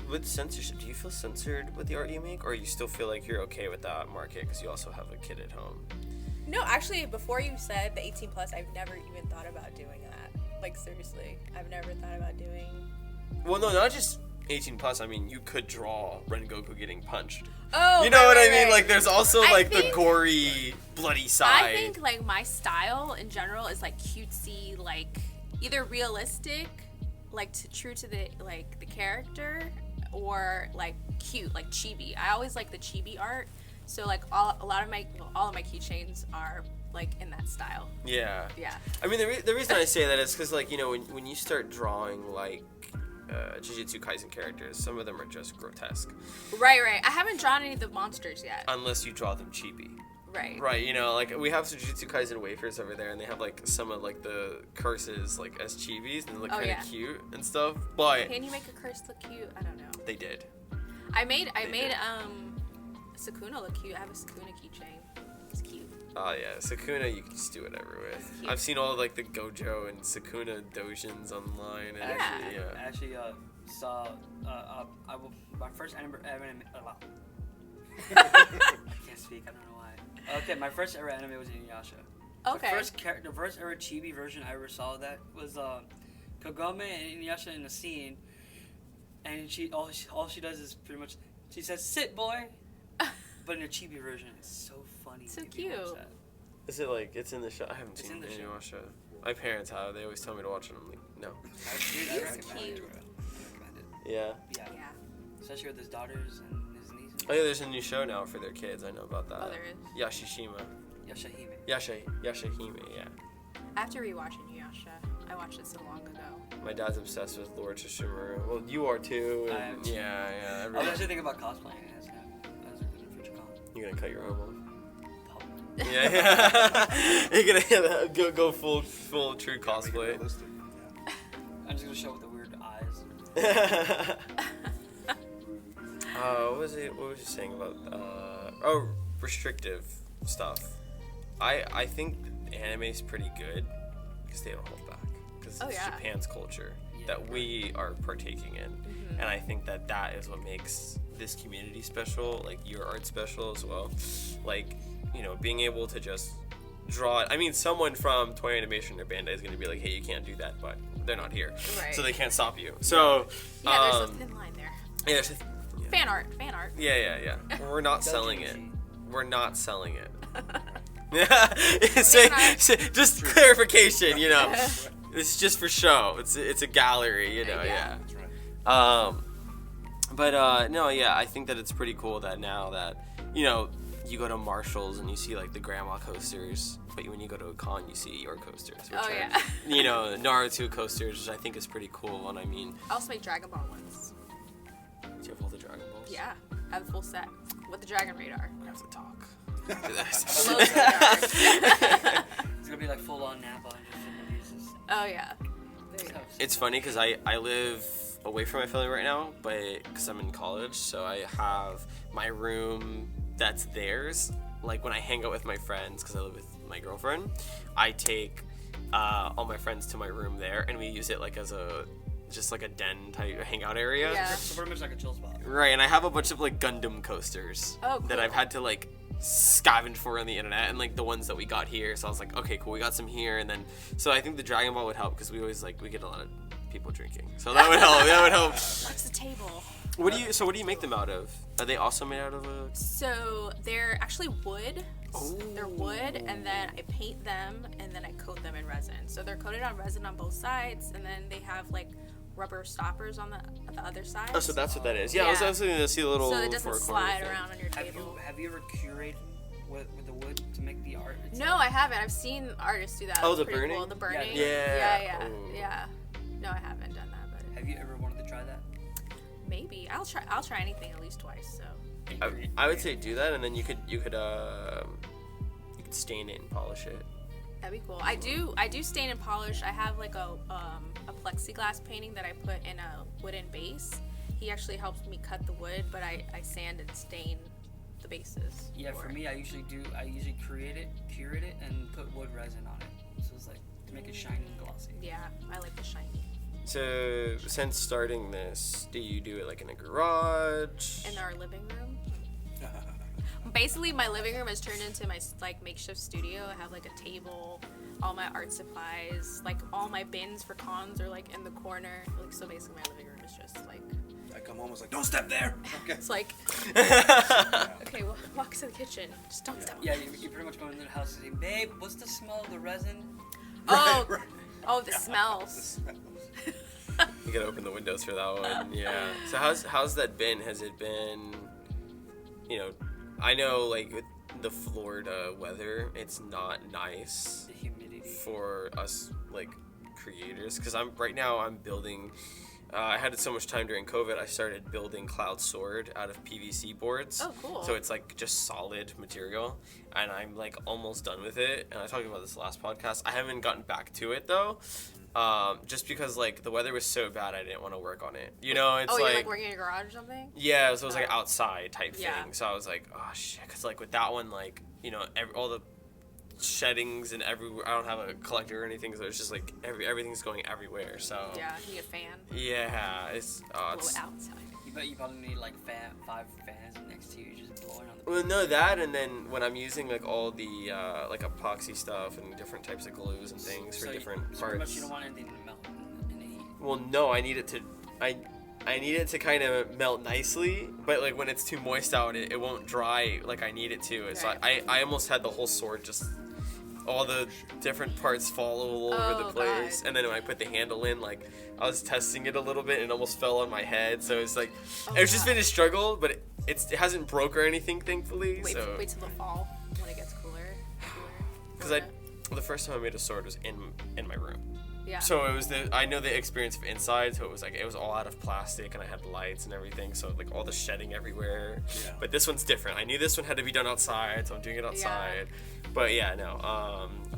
with censorship, do you feel censored with the art you make, or you still feel like you're okay with that market because you also have a kid at home? No, actually, before you said the 18 plus, I've never even thought about doing that. Like seriously, I've never thought about doing. Well, no, not just 18 plus. I mean, you could draw Rengoku getting punched. Oh. You know what I mean? Right. Like, there's also I like the think- gory, bloody side. I think like my style in general is like cutesy, like either realistic, like true to the like the character, or like cute, like chibi. I always like the chibi art. So like all of my keychains are like in that style. Yeah. Yeah. I mean, the reason I say that is because, like, you know, when you start drawing, like, Jujutsu Kaisen characters, some of them are just grotesque. Right. I haven't drawn any of the monsters yet. Unless you draw them chibi. Right. Right, you know, like, we have some Jujutsu Kaisen wafers over there, and they have, like, some of, like, the curses, like, as chibis, and they look kind of cute and stuff, but... Can you make a curse look cute? I don't know. They did. I made Sukuna look cute. I have a Sukuna keychain. It's cute. Oh, yeah, Sukuna you can just do whatever with. Cute. I've seen all of, like, the Gojo and Sukuna dojins online, and I actually saw my first anime. I can't speak. I don't know why. Okay, my first ever anime was Inuyasha. Okay. The first ever chibi version I ever saw that was Kagome and Inuyasha in the scene, and all she does is pretty much she says "sit, boy," but in a chibi version, it's so funny. So if you watch cute. that. Is it, like, it's in the show? I haven't It's seen in the show. Inuyasha. My parents have. They always tell me to watch it. I'm like, no. I He's recommend cute. it. I recommend it. Yeah. Yeah. Yeah. Especially with his daughters and his nieces. Oh, yeah, there's a new show now for their kids. I know about that. Oh, there is. Yashishima. Yashahime. Yashahime, yeah. I have to rewatch Inuyasha. I watched it so long ago. My dad's obsessed with Lord Shishimura. Well, you are too. I And am too. yeah. I was Everyone. actually thinking about cosplaying as him as a future con. You're gonna cut your arm off. Probably. Yeah. You're gonna go full true Make it cosplay. realistic. Yeah. I'm just gonna show with the weird eyes. What was you saying about restrictive stuff? I think anime's pretty good because they don't hold back, because Oh, it's yeah. Japan's culture Yeah, that right. we are partaking in, Mm-hmm. and I think that is what makes this community special, like your art special as well. Like, you know, being able to just draw it. I mean, someone from Toei Animation or Bandai is going to be like, hey, you can't do that, but they're not here, Right. so they can't stop you. So Yeah, there's a thin line there. yeah, there's Fan art. yeah. We're not selling it. Doujinshi. We're not selling it. Fan Just clarification, you know. It's just for show. It's a gallery, you know. Yeah. That's right. But no, yeah. I think that it's pretty cool that now that, you know, you go to Marshall's and you see like the grandma coasters, but when you go to a con, you see your coasters, which Oh, are, yeah. you know, Naruto coasters, which I think is pretty cool. And I mean, I also make Dragon Ball ones. do you have all the Dragon Balls? Yeah. I have the full set with the Dragon Radar. We have to talk. Below radar. It's gonna be like full on Napa and just in the pieces. Oh yeah. There you go. It's funny because I live away from my family right now, but because I'm in college, so I have my room that's theirs. Like when I hang out with my friends, because I live with my girlfriend, I take all my friends to my room there, and we use it like as just like a den type hangout area. Yeah. So pretty much like a chill spot. Right, and I have a bunch of like Gundam coasters Oh, that cool. I've had to like scavenge for on the internet, and like the ones that we got here. So I was like, okay, cool, we got some here, and then so I think the Dragon Ball would help because we always we get a lot of people drinking, so that would help. That would help. What's the table? What do you make them out of? Are they also made out of a? So they're actually wood. Oh. They're wood, and then I paint them, and then I coat them in resin. So they're coated on resin on both sides, and then they have like rubber stoppers on the other side. Oh, so that's what that is. Yeah, I was Yeah. going to see a little. So it doesn't four-corner slide thing. around on your Have table. you ever curated with the wood to make the art? itself? No, I haven't. I've seen artists do that. Oh, It's the pretty burning? Cool. The burning. Yeah. Yeah. Ooh. Yeah. No, I haven't done that, but Have you ever wanted to try that? maybe I'll try anything at least twice. So I would say do that, and then you could stain it and polish it. That'd be cool. I do stain and polish. I have like a plexiglass painting that I put in a wooden base. He actually helps me cut the wood, but I sand and stain the bases. Yeah, for me, I usually curate it, and put wood resin on it. So it's like to make it shiny and glossy. Yeah, I like the shiny. So, since starting this, do you do it like in a garage? In our living room. Basically, my living room has turned into my like makeshift studio. I have like a table, all my art supplies, like all my bins for cons are like in the corner. Like so, basically, my living room is just like. I come home, I was like, don't step there. Okay. It's like. Okay, well, walk to the kitchen. Just don't step. Yeah, you pretty much go into the house and say, babe, what's the smell of the resin? Oh, Right. oh, the smells. You gotta open the windows for that one. Yeah. So how's that been? Has it been, you know, I know like with the Florida weather, it's not nice The humidity. for us like creators because I'm building. I had so much time during COVID. I started building Cloud Sword out of PVC boards. Oh, cool. So it's like just solid material, and I'm like almost done with it. And I talked about this last podcast. I haven't gotten back to it though, just because like the weather was so bad. I didn't want to work on it. You know, it's you're like working in a garage or something? yeah. So it was like outside type Yeah. thing. So I was like, oh shit, because like with that one, like you know, all the sheddings and everywhere. I don't have a collector or anything, so it's just like everything's going everywhere. So Yeah, you need a fan. yeah, it's Blow it outside. You bet you probably need like 5 fans next to you just blowing on the. well, no, that, and then when I'm using like all the like epoxy stuff and different types of glues and things for different So pretty much parts. you don't want anything to melt in the heat. Well, no, I need it to. I need it to kind of melt nicely, but like when it's too moist out, it won't dry like I need it to. It's Right. like I almost had the whole sword just all the different parts fall all over the Oh, place, God. and then when I put the handle in, like I was testing it a little bit and it almost fell on my head. So it's like it's just God. been a struggle, but it hasn't broke or anything, thankfully. Wait so till the fall when it gets cooler. because the first time I made a sword was in my room. Yeah. So it was I know the experience of inside, so it was like it was all out of plastic and I had lights and everything, so like all the shedding everywhere. Yeah. But this one's different. I knew this one had to be done outside, so I'm doing it outside. But yeah, no,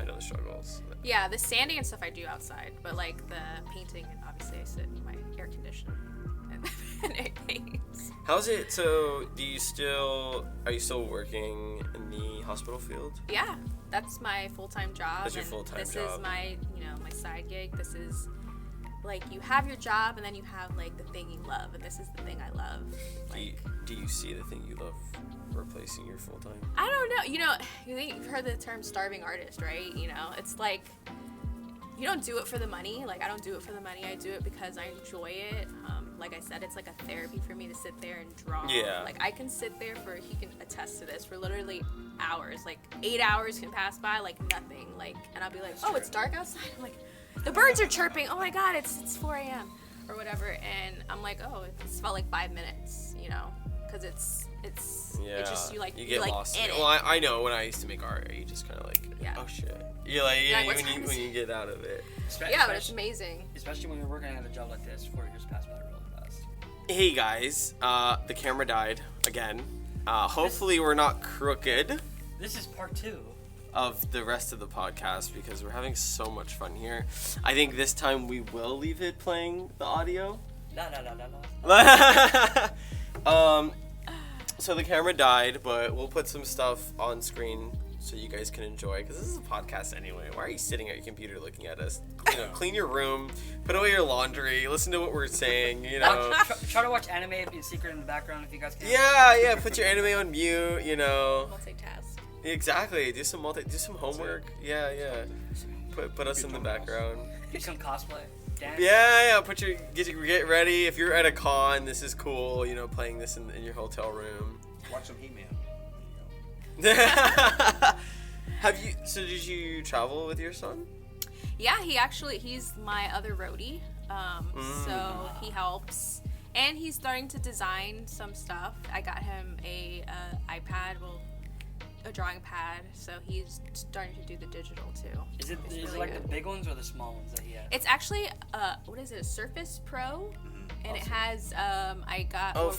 I know the struggles. Yeah, the sanding and stuff I do outside, but like the painting, obviously I sit in my air conditioner and it paints. How's it? So are you still working in the hospital field? Yeah, that's my full-time job. That's your and full-time this job. is my, my side gig. This is like you have your job and then you have like the thing you love, and this is the thing I love. Do you see the thing you love replacing your full time? I don't know. You've heard the term starving artist, right? It's like you don't do it for the money. Like I don't do it for the money. I do it because I enjoy it. Like I said, it's like a therapy for me to sit there and draw. Yeah. Like I can sit there he can attest to this, for literally hours. Like 8 hours can pass by like nothing. Like, and I'll be like, oh, it's dark outside. I'm like, the birds are chirping. Oh my God, it's 4 a.m. or whatever. And I'm like, oh, it's felt like 5 minutes, because it's just you get like lost in in it. it. Well, I know when I used to make art, you just kind of like, Yeah. oh shit. You're like, You're like, what time is when it? you get out of it. Yeah, but it's amazing. Especially when you're working at a job like this, 4 years pass by really fast. Hey guys, the camera died again. Hopefully we're not crooked This is part 2. of the rest of the podcast because we're having so much fun here. I think this time we will leave it playing the audio. La la la la la. So the camera died, but we'll put some stuff on screen so you guys can enjoy, because this is a podcast anyway. Why are you sitting at your computer looking at us? Clean your room, put away your laundry, listen to what we're saying, Try to watch anime in secret in the background if you guys can. Yeah, put your anime on mute, Multitask. Exactly, do some homework. Yeah. Put us in the background. Do some cosplay. Dance. Yeah, get ready. If you're at a con, this is cool, playing this in your hotel room. Watch some He-Man. Did you travel with your son? Yeah, he's my other roadie. So he helps, and he's starting to design some stuff. I got him a drawing pad, so he's starting to do the digital too. Is it really like good. the big ones or the small ones that he has? It's actually what is it? A Surface Pro, and it has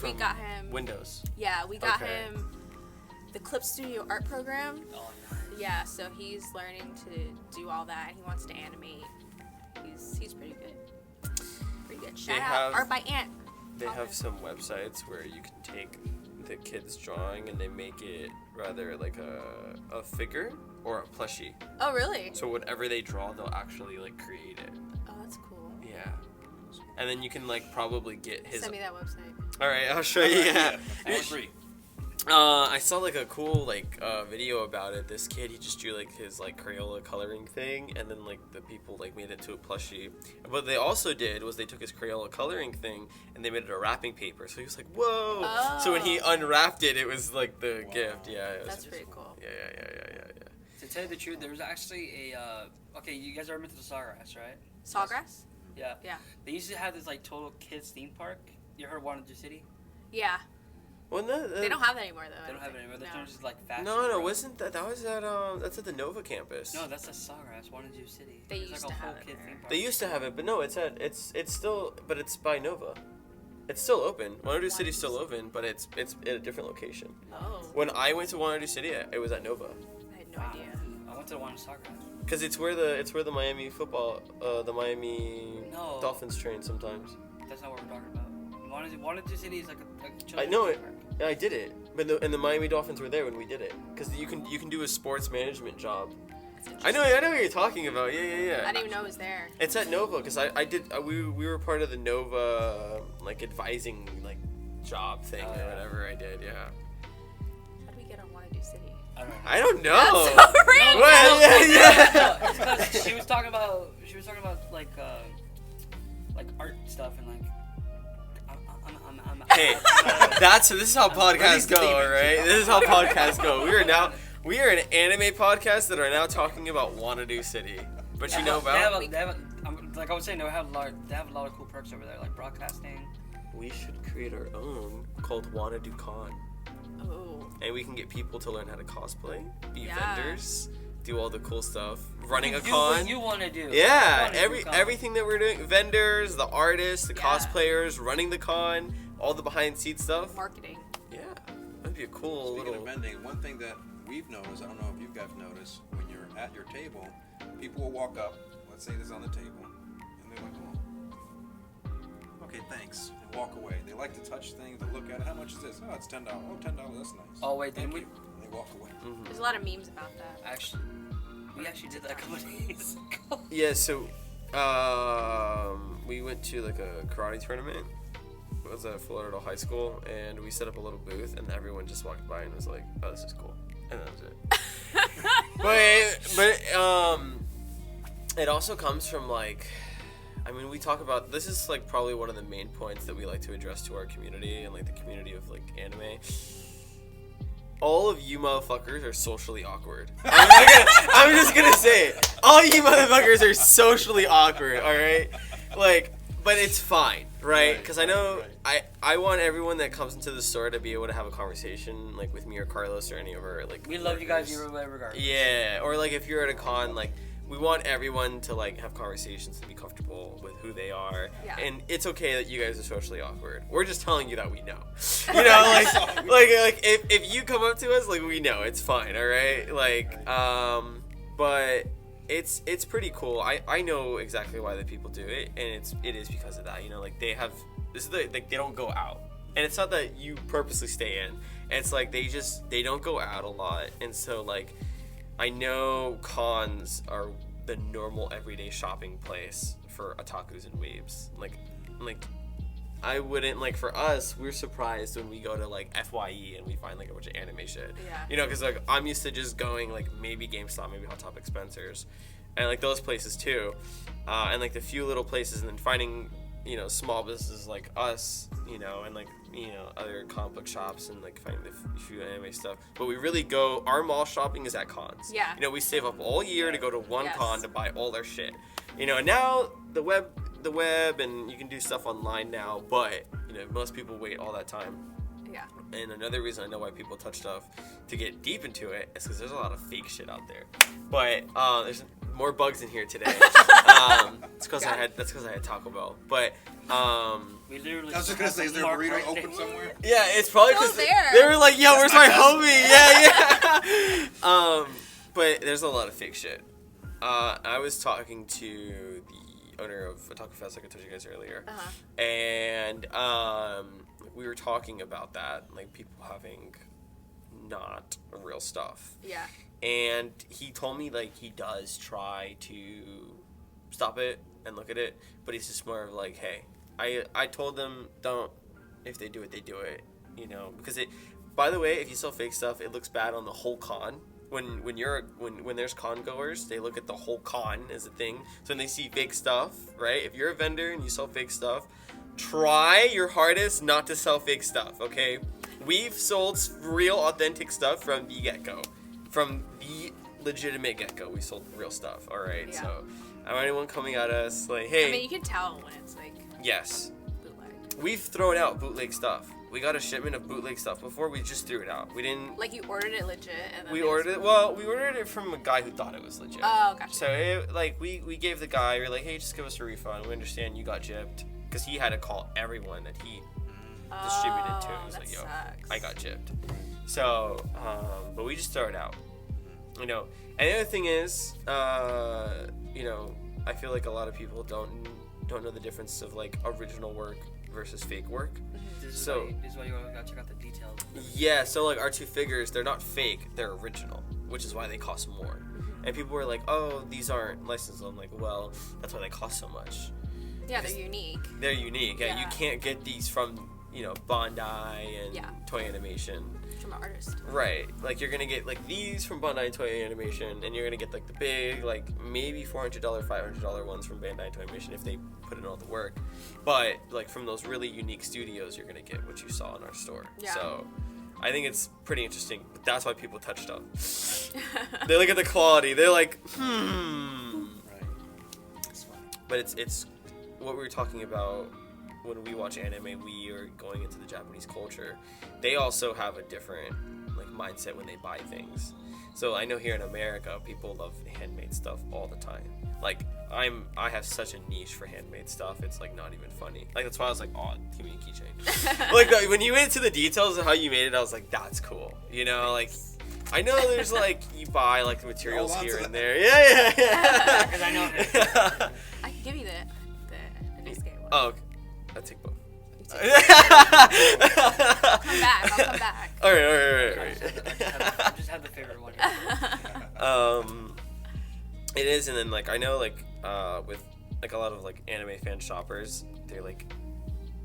we got him Windows. Yeah, we got Okay. him the Clip Studio art program. Oh, Yeah, so he's learning to do all that, and he wants to animate. He's pretty good. Pretty good. Shout out Art by Ant. They have some websites where you can take the kid's drawing and they make it rather like a figure or a plushie. Oh, really? So whatever they draw, they'll actually like create it. Oh, that's cool. Yeah. And then you can like probably get his. Send me that website. All right, I'll show you. Yeah. I agree. I saw like a cool like video about it. This kid, he just drew like his like Crayola coloring thing, and then like the people like made it to a plushie. What they also did was they took his Crayola coloring thing and they made it a wrapping paper. So he was like, "Whoa!" Oh. So when he unwrapped it, it was like the gift. Yeah, it was That's pretty cool. Yeah. To tell you the truth, there was actually a. Okay, you guys ever been to the Sawgrass, right? Sawgrass? Yeah. Yeah. They used to have this like total kids theme park. You heard of Wanted City? Yeah. Well, no, They don't have that anymore, though. They don't have it anymore. They're No. just like fashion. No, bro. wasn't that was at that's at the Nova campus. No, that's a Sawgrass. Wanted City. They It's used like to a whole have it kid there. theme park. They used to have it, but no, it's still, but it's by Nova. It's still open. Wanadu City's still open, but it's at a different location. Oh. When I went to Wanadu City, it was at Nova. I had no Wow. idea. I went to the one in Sawgrass. Cause it's where the Miami football, the Miami No. Dolphins train sometimes. That's not what we're talking about. Wanted City is like a I children's know theme it. park. Yeah, I did it, but the Miami Dolphins were there when we did it. Cause you can do a sports management job. That's I know interesting. what you're talking about. Yeah. I didn't even know it was there. It's at Nova, cause I did we were part of the Nova like advising like job thing Oh, or yeah. whatever I did. Yeah. How do we get on Wanadu City? I don't know. I don't know. That's so random. Well, yeah. No, it's 'cause she was talking about like art stuff and like. Hey, this is how podcasts go, all right? This is how podcasts go. We are an anime podcast that are now talking about Wanadu City. But you know about Like I was saying, they have a lot of cool perks over there, like broadcasting. we should create our own called Wanadu Con. Oh. And we can get people to learn how to cosplay, be Yeah. vendors, do all the cool stuff, running a Do con. what you want to do. Yeah, You wanna do con. everything that we're doing, vendors, the artists, the Yeah. cosplayers, running the con, all the behind seat stuff. Marketing. Yeah, that'd be a cool Speaking little. of vending, one thing that we've noticed, I don't know if you guys noticed, when you're at your table, people will walk up, let's say this is on the table, and they're like, oh, okay, thanks, and walk away. They like to touch things, they look at it, how much is this? Oh, it's $10. Oh, $10, that's nice. Oh wait, Thank didn't we? you. And they walk away. There's a lot of memes about that. Actually, we actually did that a couple of days ago. Yeah, so we went to like a karate tournament. It was at Florida High School, and we set up a little booth, and everyone just walked by and was like, "Oh, this is cool," and that was it. but it also comes from like, I mean, we talk about this is like probably one of the main points that we like to address to our community and like the community of like anime. All of you motherfuckers are socially awkward. I'm just gonna say it. All you motherfuckers are socially awkward, alright? Like, but it's fine, right? Because I know I want everyone that comes into the store to be able to have a conversation, like with me or Carlos or any of our, like, We love you guys workers. regardless. Yeah, or like if you're at a con, like, we want everyone to like have conversations and be comfortable with who they are. Yeah. And it's okay that you guys are socially awkward. We're just telling you that we know. You know, like if you come up to us, like we know, it's fine, all right? Like, but it's pretty cool. I know exactly why the people do it, and it is because of that. You know, like they don't go out. And it's not that you purposely stay in. It's like they don't go out a lot. And so like I know cons are the normal everyday shopping place for otakus and weebs. Like I wouldn't, like, for us, we're surprised when we go to like FYE and we find like a bunch of anime shit. Yeah. You know, because like I'm used to just going like maybe GameStop, maybe Hot Topic Spencer's, and like those places too, and like the few little places, and then finding, you know, small businesses like us, you know, and like, you know, other comic book shops, and like finding the few anime stuff. But we really go, our mall shopping is at cons. Yeah. You know, we save up all year to go to one Yes. con to buy all our shit. You know, and now the web, and you can do stuff online now, but, you know, most people wait all that time. Yeah. And another reason I know why people touch stuff to get deep into it is because there's a lot of fake shit out there. But there's more bugs in here today. It's because I had Taco Bell. But We literally. I was just gonna say, is there a Mark burrito right open there. somewhere? yeah, it's probably Still because there. they were like, "Yo, where's my That's my homie?" Yeah. But there's a lot of fake shit. I was talking to the owner of Otaku Fest, like I told you guys earlier, and we were talking about that, like people having not real stuff. Yeah. And he told me like he does try to stop it and look at it, but he's just more of like, hey, I told them don't. If they do it, they do it. You know, because it. By the way, if you sell fake stuff, it looks bad on the whole con. When there's con goers, they look at the whole con as a thing. So when they see fake stuff, right? If you're a vendor and you sell fake stuff, try your hardest not to sell fake stuff. Okay, we've sold real, authentic stuff from the get-go, from the legitimate get-go. We sold real stuff. All right, Yeah. so anyone coming at us like, hey, I mean, you can tell when it's like yes, bootleg. we've thrown out bootleg stuff. We got a shipment of bootleg stuff before. We just threw it out. We didn't. Like you ordered it legit, and then We ordered it. Well, we ordered it from a guy who thought it was legit. Oh, gotcha. So we gave the guy. We're like, hey, just give us a refund. We understand you got gypped, because he had to call everyone that he distributed to. He was that like, yo, sucks. I got gypped. So, but we just throw it out. You know. And the other thing is, you know, I feel like a lot of people don't know the difference of like original work versus fake work. This is So- why you gotta check out the details. Yeah, so like our two figures, they're not fake, they're original, which is why they cost more. And people were like, oh, these aren't licensed. I'm like, well, that's why they cost so much. Yeah, they're unique. They're unique. Yeah, you Yeah. can't get these from, you know, Bondi and Yeah. Toy Animation. From an artist. Right. Like you're gonna get like these from Bondi and Toy Animation, and you're gonna get like the big, like maybe $400, $500 ones from Bandai and Toy Animation if they put in all the work. But like from those really unique studios, you're gonna get what you saw in our store. Yeah. So I think it's pretty interesting. But that's why people touch stuff. They look at the quality. They're like, Right. But it's what we were talking about when we watch anime. We are going into the Japanese culture. They also have a different like mindset when they buy things. So I know here in America, people love handmade stuff all the time. Like I have such a niche for handmade stuff. It's like not even funny. Like that's why I was like, oh, give me a keychain. Like when you went into the details of how you made it, I was like, that's cool. You know, like. I know there's like you buy like the materials Hold on here to and that. there. Yeah. Because I know him. I can give you the new skate one. Oh, okay. I'll take both. I'll come back. All right. I just have the favorite one here. It is, and then like I know like with like a lot of like anime fan shoppers, they're like,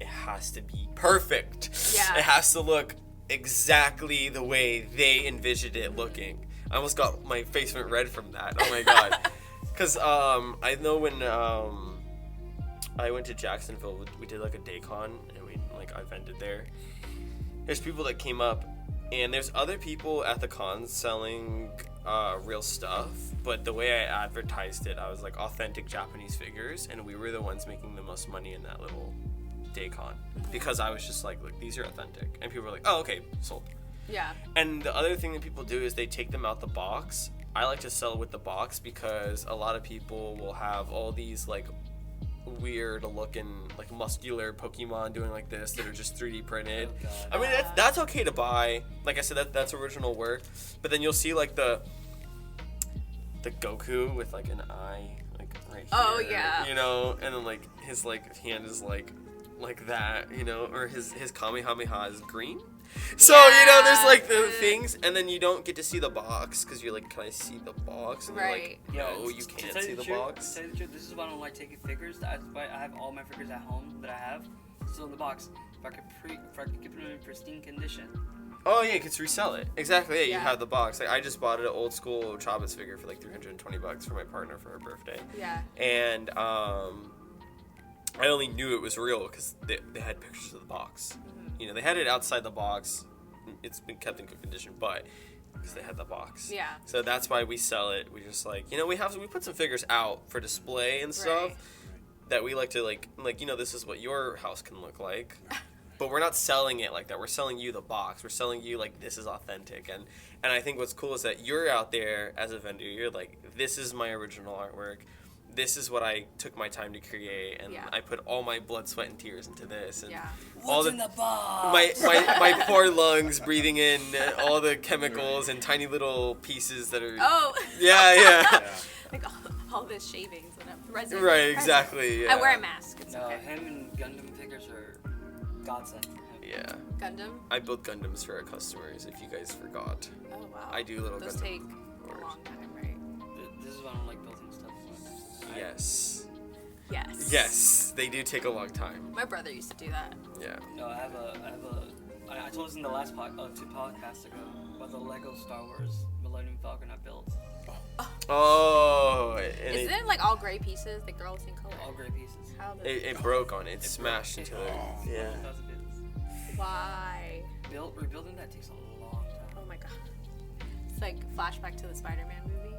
it has to be perfect. Yeah. It has to look exactly the way they envisioned it looking. I almost got my face went red from that. Oh my god. Because I know when I went to Jacksonville, we did like a day con, and I vended there. There's people that came up, and there's other people at the con selling real stuff, but the way I advertised it, I was like authentic Japanese figures, and we were the ones making the most money in that little day con, because I was just like, look, these are authentic, and people were like, oh, okay, sold. Yeah. And the other thing that people do is they take them out the box. I like to sell with the box because a lot of people will have all these like weird looking like muscular Pokemon doing like this that are just 3D printed. Oh, God. I mean that's okay to buy. Like I said, that's original work. But then you'll see like the Goku with like an eye like right here. Oh, yeah. You know, and then like his like hand is like that, you know, or his Kamehameha is green. So, you know, there's like the things, and then you don't get to see the box because you're like, can I see the box? And Right. you're like, no, you can't see the box. To tell you the truth, this is why I don't like taking figures. That's why I have all my figures at home that I have still in the box. If I could keep them in pristine condition. Oh yeah, you can resell it. Exactly. Yeah, you Yeah. have the box. Like I just bought an old school Chavez figure for like $320 for my partner for her birthday, Yeah. and I only knew it was real because they had pictures of the box. You know, they had it outside the box. It's been kept in good condition, but because they had the box. Yeah. So that's why we sell it. We just like, you know, we put some figures out for display and stuff Right. that we like to like, you know, this is what your house can look like. But we're not selling it like that. We're selling you the box. We're selling you like this is authentic. And I think what's cool is that you're out there as a vendor. You're like, this is my original artwork. this is what I took my time to create, and Yeah. I put all my blood, sweat, and tears into this, and Yeah. all What's in the box? my poor lungs breathing in all the chemicals and tiny little pieces that are. Oh. Yeah. Yeah. Like all the shavings and resin. Right, resin. exactly. Yeah. I wear a mask. It's No, okay. him and Gundam figures are godsend for him. Yeah. Gundam. I build Gundams for our customers. If you guys forgot, Oh wow. I do little Those Gundam take orders. a long time, right? This is why I don't like building stuff. So Yes. Yes. Yes, they do take a long time. My brother used to do that. Yeah. No, I told us in the last two podcasts ago about the Lego Star Wars Millennium Falcon I built. Oh, and Isn't it like all gray pieces? Like they're all the same color. All gray pieces. How the it broke on it. It smashed into it. Yeah. That's it. why? Rebuilding that takes a long time. Oh my god. It's like flashback to the Spider-Man movie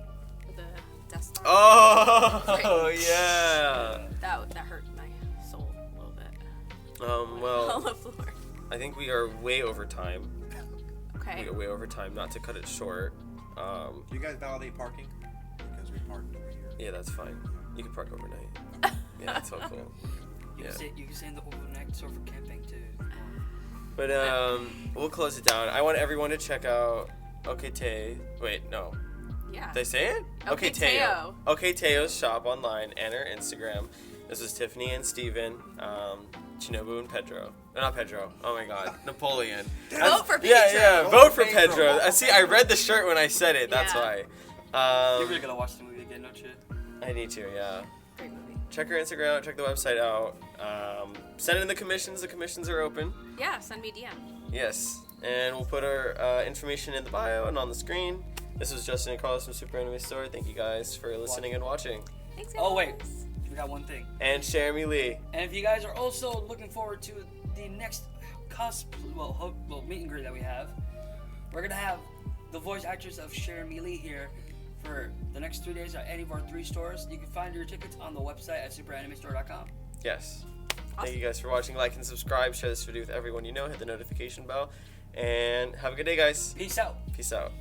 with the Death Star. Oh, yeah. That hurt my soul a little bit. on Well, the floor. I think we are way over time. Okay. We are way over time. Not to cut it short. Do you guys validate parking? Because we parked over here. Yeah, that's fine. You can park overnight. Yeah, that's so cool. You Yeah. can stay in the overnight store for camping too. But we'll close it down. I want everyone to check out Oktayo. Wait, no. Yeah. Did I say it? Oktayo. Oktayo's shop online and her Instagram. This was Tiffany and Steven, Shinobu and Pedro. Not Pedro. Oh my God, Napoleon. Vote for Yeah, Pedro. yeah. Vote for Pedro. See, I read the shirt when I said it. That's Yeah. why. You're really gonna watch the movie again, don't you? I need to. Yeah. Great movie. Check her Instagram out. Check the website out. Send in the commissions. The commissions are open. Yeah, send me a DM. Yes, and we'll put our information in the bio and on the screen. This was Justin and Carlos from Super Anime Store. Thank you guys for listening and watching. Thanks, Oh wait, guys. we got one thing. And Jeremy Lee. And if you guys are also looking forward to the next meet and greet that we have, we're gonna have the voice actress of Jeremy Lee here for the next 3 days at any of our 3 stores. You can find your tickets on the website at superanimestore.com. Yes. Awesome. Thank you guys for watching. Like and subscribe. Share this video with everyone you know. Hit the notification bell. And have a good day, guys. Peace out. Peace out.